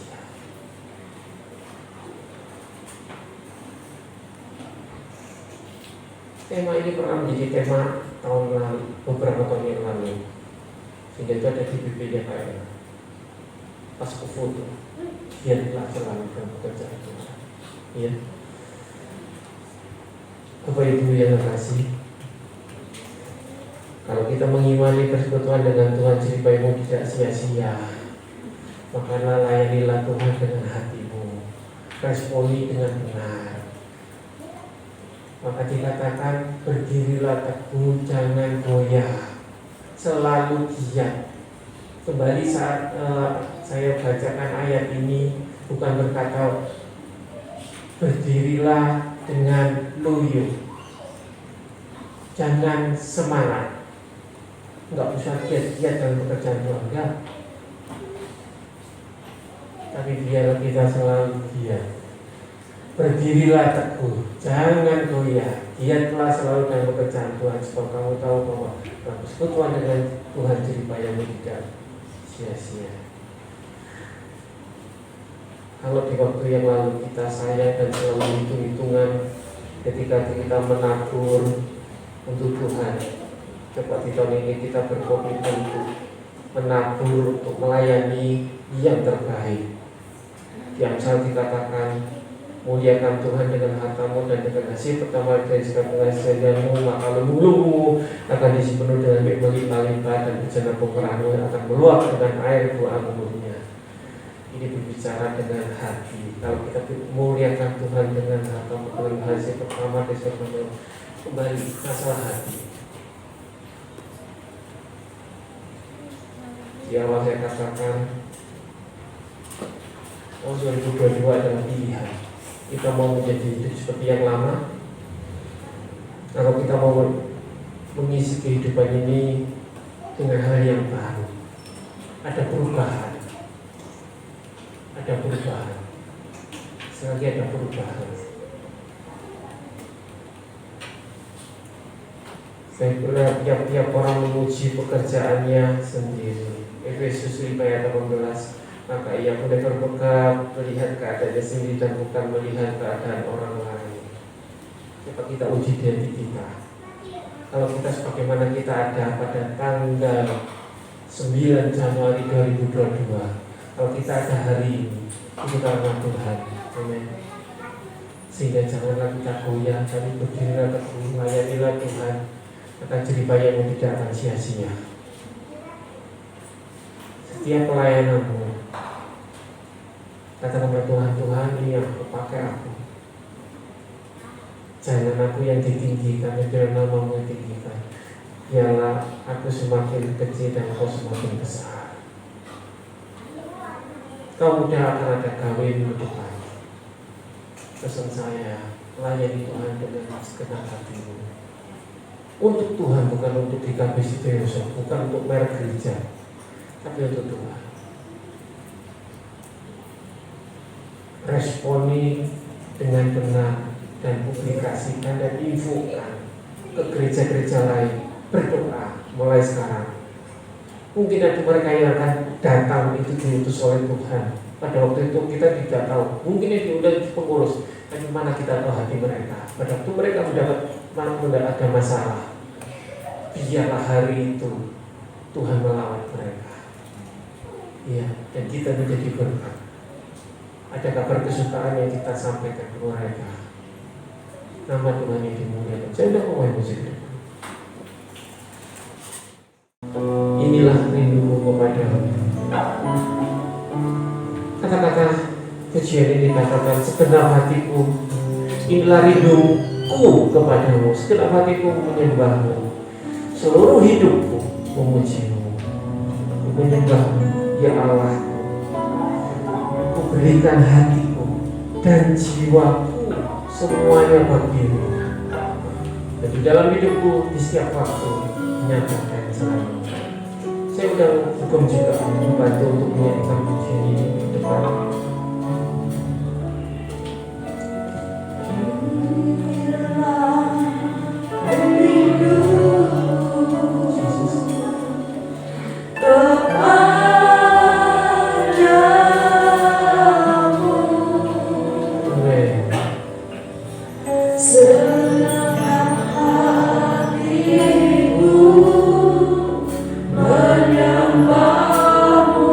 Tema ini pernah menjadi tema tahun lalu, beberapa tahun yang lalu, sehingga itu ada di BP-nya kayak pas ke foto, giatlah selalu dalam pekerjaan Tuhan. Ya, Bapak Ibu yang terkasih, kalau kita mengimani persekutuan dengan Tuhan, jerih payahmu tidak sia-sia, maka layanilah Tuhan dengan hatimu, responi dengan benar. Maka dikatakan berdirilah teguh, jangan goyah, selalu giat. Kembali saat saya bacakan ayat ini, bukan berkata berdirilah dengan loyo, jangan semangat, nggak usah giat-giat dalam pekerjaan Tuhan, enggak. Tapi biar kita selalu giat. Berdirilah teguh, jangan goyah, giatlah selalu dalam pekerjaan Tuhan, sebab kamu tahu bahwa persekutuan dengan Tuhan jerih payahmu tidak sia-sia. Kalau di waktu yang lalu kita sayang dan selalu hitung-hitungan ketika kita menabur untuk Tuhan, coba di tahun ini kita berkomitmen untuk menabur, untuk melayani yang terbaik. Di Amsal dikatakan, muliakan Tuhan dengan hartamu dan dengan hasil pertama dari segala penghasilanmu, maka lumbung-lumbungmu akan diisi penuh dengan berlimpah-limpah dan bejana penggerakmu akan meluap dengan air buah angurnya. Ini berbicara dengan hati. Kalau kita muliakan Tuhan dengan hartamu, dengan hasil pertama dari segala kembali masalah hati. Di awal saya katakan, tahun 2022 adalah pilihan. Kita mau menjadi hidup seperti yang lama, kalau kita mau mengisi kehidupan ini dengan hal yang baru. Ada perubahan. Ada perubahan. Selagi ada perubahan. Saya kira tiap-tiap orang memuji pekerjaannya sendiri. Efesus 5 ayat 18. Maka ia boleh berpegang melihat keadaannya sendiri dan bukan melihat keadaan orang lain. Coba kita uji diri kita. Kalau kita sebagaimana kita ada pada tanggal 9 Januari 2022, kalau kita ada hari ini, itu karena Tuhan. Amin. Sehingga janganlah kita goyah, tapi berdirilah teguh, layanilah Tuhan, akan jadi banyak yang tidak akan sia-sia. Setiap pelayananmu, katakan kepada Tuhan, Tuhan ini yang aku pakai aku. Jangan aku yang ditinggikan, biar namamu ditinggikan. Biarlah aku semakin kecil dan kau semakin besar. Kau mudah akan ada kawin di depan. Pesan saya, layani Tuhan dengan segenap hatimu. Untuk Tuhan, bukan untuk dikabisi Yosef, bukan untuk merek gereja, tapi untuk Tuhan. Responi dengan benar dan publikasikan dan infokan ke gereja-gereja lain. Berdoa mulai sekarang. Mungkin ada mereka yang akan datang itu diutus oleh Tuhan. Pada waktu itu kita tidak tahu. Mungkin itu udah pengurus. Tapi mana kita tahu hati mereka. Pada waktu mereka mendapat ada masalah, biarlah hari itu Tuhan melawat mereka. Iya, dan kita menjadi berkat. Ada kabar kesukaan yang kita sampaikan ke mereka. Nama Tuhan yang dimuliakan. Saya sudah mau musik depan. Inilah rinduku kepadamu. Kata-kata pujian ini katakan segenap hatiku. Inilah rinduku kepadamu. Segenap hatiku menyembahmu. Seluruh hidupku memujimu. Menyembahmu, ya Allah. Ku berikan hatiku dan jiwaku semuanya bagimu. Dan di dalam hidupku di setiap waktu menyatakan selalu. Saya sudah hukum juga membantu untuk menyanyikan pujian ini di depan. Menyembahmu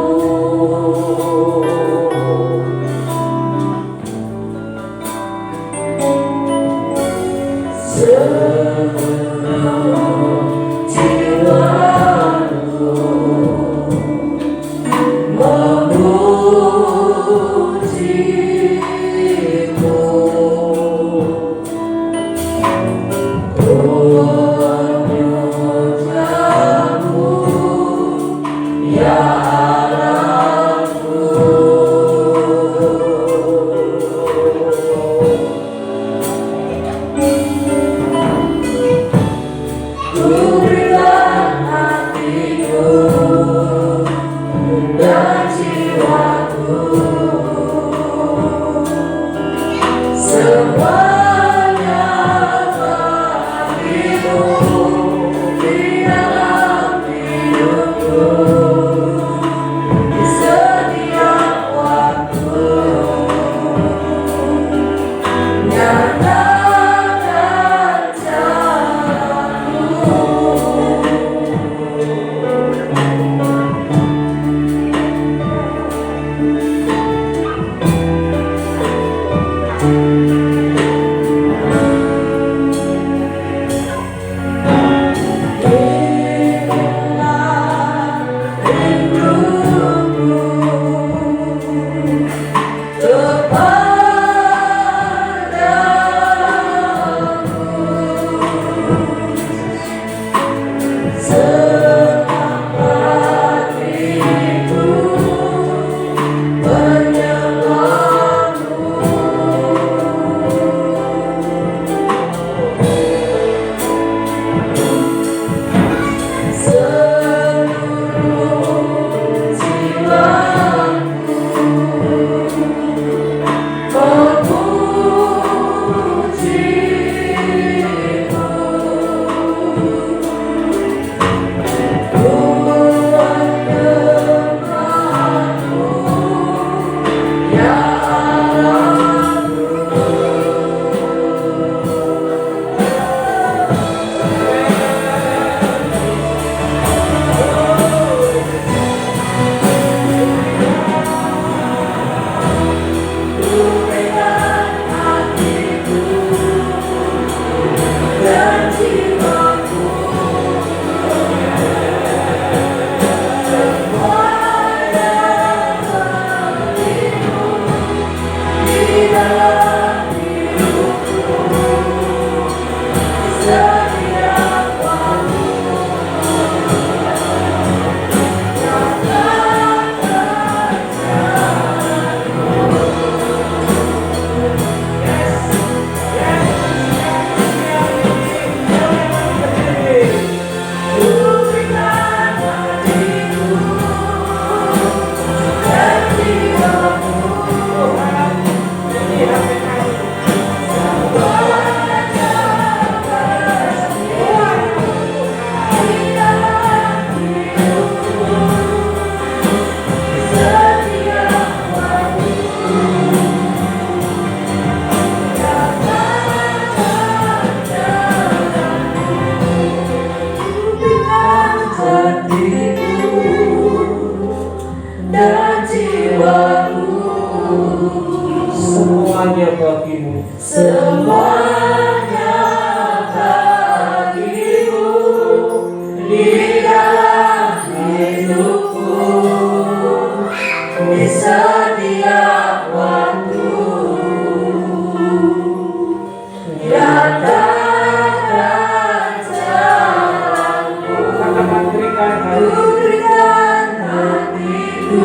berikan hatiku,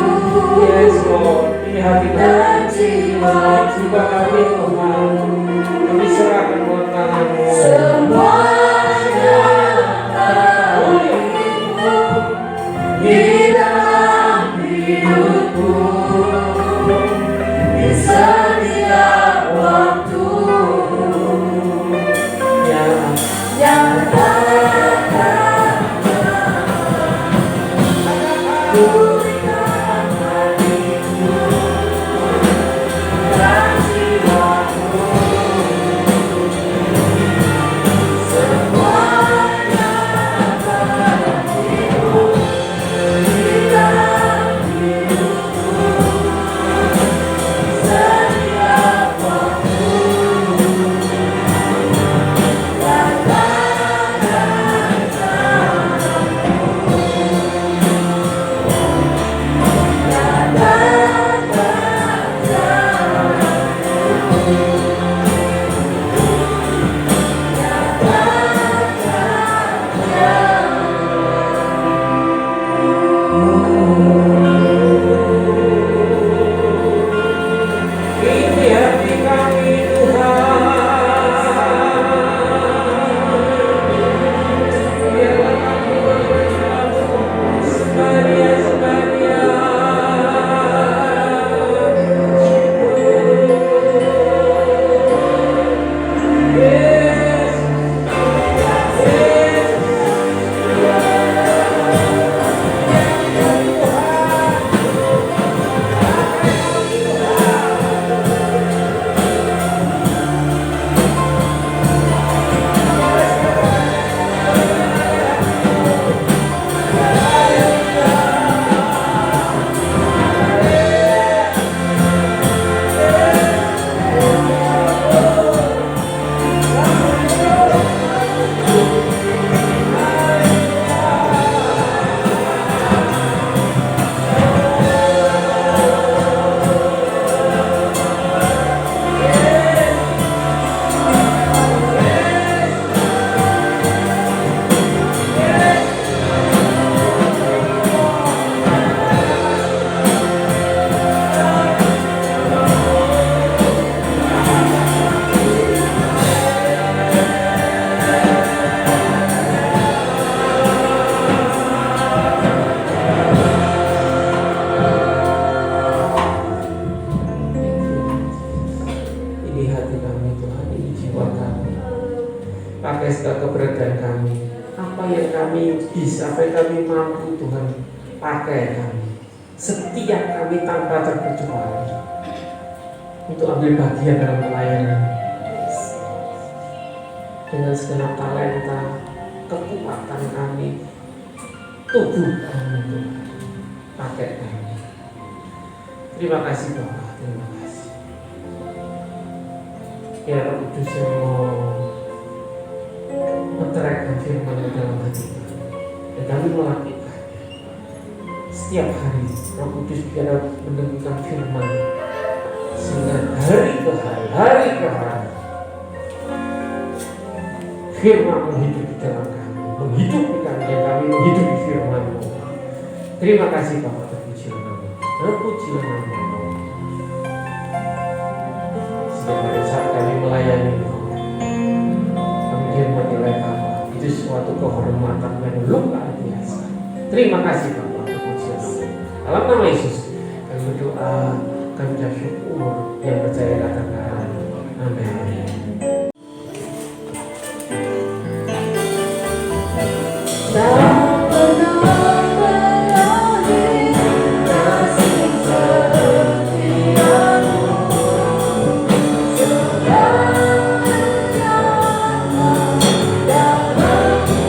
Yes Lord, ini hati dan kami, jiwaku, jiwa kami Tuhan, kami serahkan buat tangan-Mu. semuanya bagimu di dalam hidupku, di setiap waktu. Ya, Nyatakan berikan hatiku dan jiwaku, semuanya bagimu di dalam hidupku, setiap waktu. ini hati kami Tuhan. Biarlah kami bersatu sebadia-sebadia. Yes, yes. Ini hati kami Tuhan, ini jiwa kami. Pakai segala keberadaan kami. Apa yang kami bisa, apa yang kami mampu Tuhan, pakai kami. Setiap kami tanpa terkecuali untuk ambil bagian dalam pelayanan. Dengan segenap talenta, kekuatan kami, tubuh kami Tuhan, pakai kami. Terima kasih Bapak, terima kasih. Ya Roh Kudus yang mau menteraikan firman di dalam hati kami, dan kami melakukannya setiap hari. Roh Kudus biar mendengarkan firman sehingga hari ke hari firman menghidup di dalam kami, menghidupi kami, dan kami menghidupi firman-Mu. Terima kasih Bapak, terpujilah nama, terpujilah nama. Setiap pada saat kami melayani kemudian menilai Bapak, itu suatu kehormatan yang luar biasa. Terima kasih Bapak, terpujilah nama. Dalam nama Yesus kami berdoa, kami ucap syukur, yang percaya katakan amin. Tak pernah berakhir kasih setiamu, selamanya dalam hidupku. Tak pernah berhenti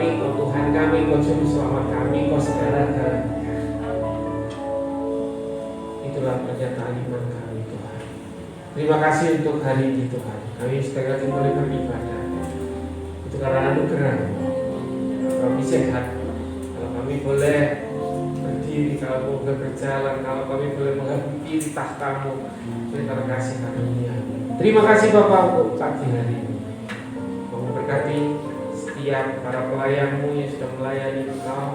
kami, Kau Tuhan kami, Kau Juru Selamat kami, Kau segala-galanya. Itulah pernyataan iman kami Tuhan. Terima kasih untuk hari ini Tuhan. Kami sekali lagi boleh beribadah. Itu karena anugerah. Kami sehat. Kalau kami boleh berdiri, kalau boleh berjalan, kalau kami boleh menghadiri tahta-Mu, terima kasih karunia. Terima kasih Bapak untuk pagi hari ini. Kau memberkati setiap para pelayan-Mu yang sudah melayani Engkau.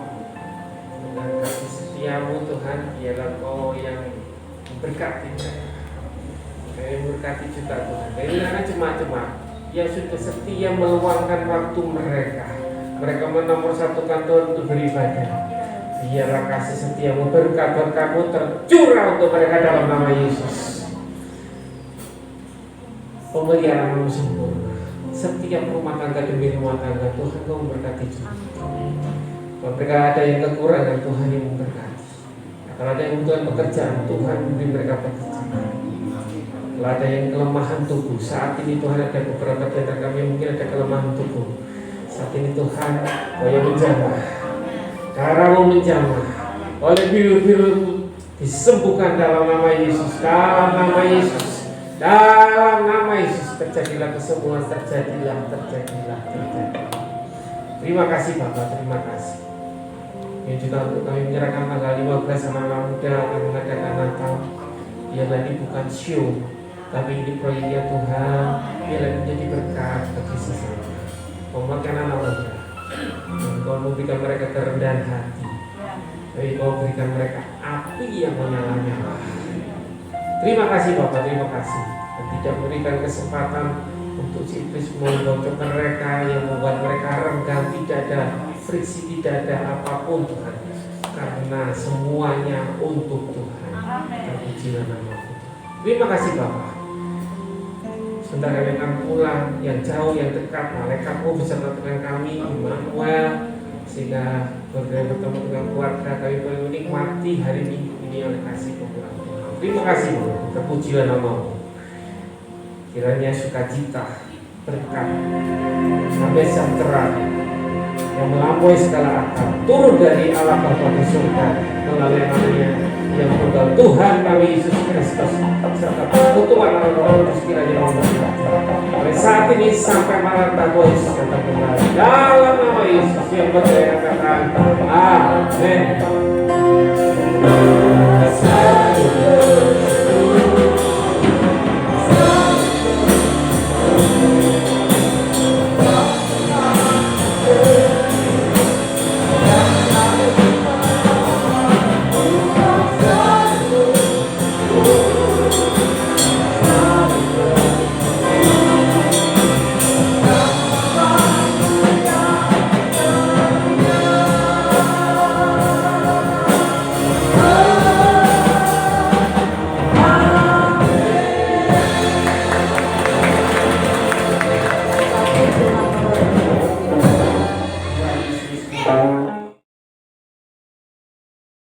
Dan kasih setiamu Tuhan, biarlah Kau yang memberkati mereka. Kami memberkati juga Tuhan. Dari jemaat-jemaat yang sudah setia meluangkan waktu mereka. Mereka menomorsatukan Tuhan untuk beribadah. Biarlah kasih setiamu, berkat-berkat-Mu tercurah untuk mereka dalam nama Yesus. Pemeliharaan-Mu sempurna. Setiap rumah tangga demi rumah tangga Tuhan Kau memberkati juga. Kalau mereka ada yang kekurangan, Tuhan yang memberkati. Kalau ada yang membutuhkan pekerjaan, Tuhan memberi mereka pekerjaan. Kalau ada yang kelemahan tubuh, saat ini Tuhan ada beberapa di antara kami yang mungkin ada kelemahan tubuh. Saat ini Tuhan Kau yang menjamah, Karamu menjamah, oleh biru-biru disembuhkan dalam nama Yesus, dalam nama Yesus, dalam nama Yesus. Terjadilah kesembuhan, terjadilah. Terima kasih Bapak, terima kasih. Yang juga untuk kami menyerahkan tanggal 15 anak-anak muda akan mengadakan Natal. Biarlah ini bukan show, tapi ini proyeknya Tuhan. Biarlah ini menjadi berkat bagi sesama. Memakan anak muda, Kau memberikan mereka kerendahan hati, tapi Kau berikan mereka api yang menyala-nyala. Terima kasih Bapak, terima kasih. Dan tidak memberikan kesempatan untuk si iblis membocokkan mereka, yang membuat mereka renggang. Tidak ada friksi, tidak ada apapun Tuhan, karena semuanya untuk Tuhan. Terpujilah nama-Mu. Terima kasih Bapak. Sebentar kami akan pulang, yang jauh, yang dekat, malaikat-Mu beserta dengan kami, Immanuel, sehingga bertemu dengan keluarga kami boleh menikmati hari Minggu ini oleh kasih kemuliaan Tuhan. Terima kasih Bapak. Terpujilah nama-Mu. Kiranya sukacita, berkat, damai sejahtera yang melampaui segala akal turun dari Allah Bapa di surga melalui namanya yang tunggal Tuhan kami Yesus Kristus serta persekutuan Roh Kudus kiranya memberkati mulai saat ini sampai Maranatha Yesus datang kembali dalam nama Yesus yang percaya katakan amin.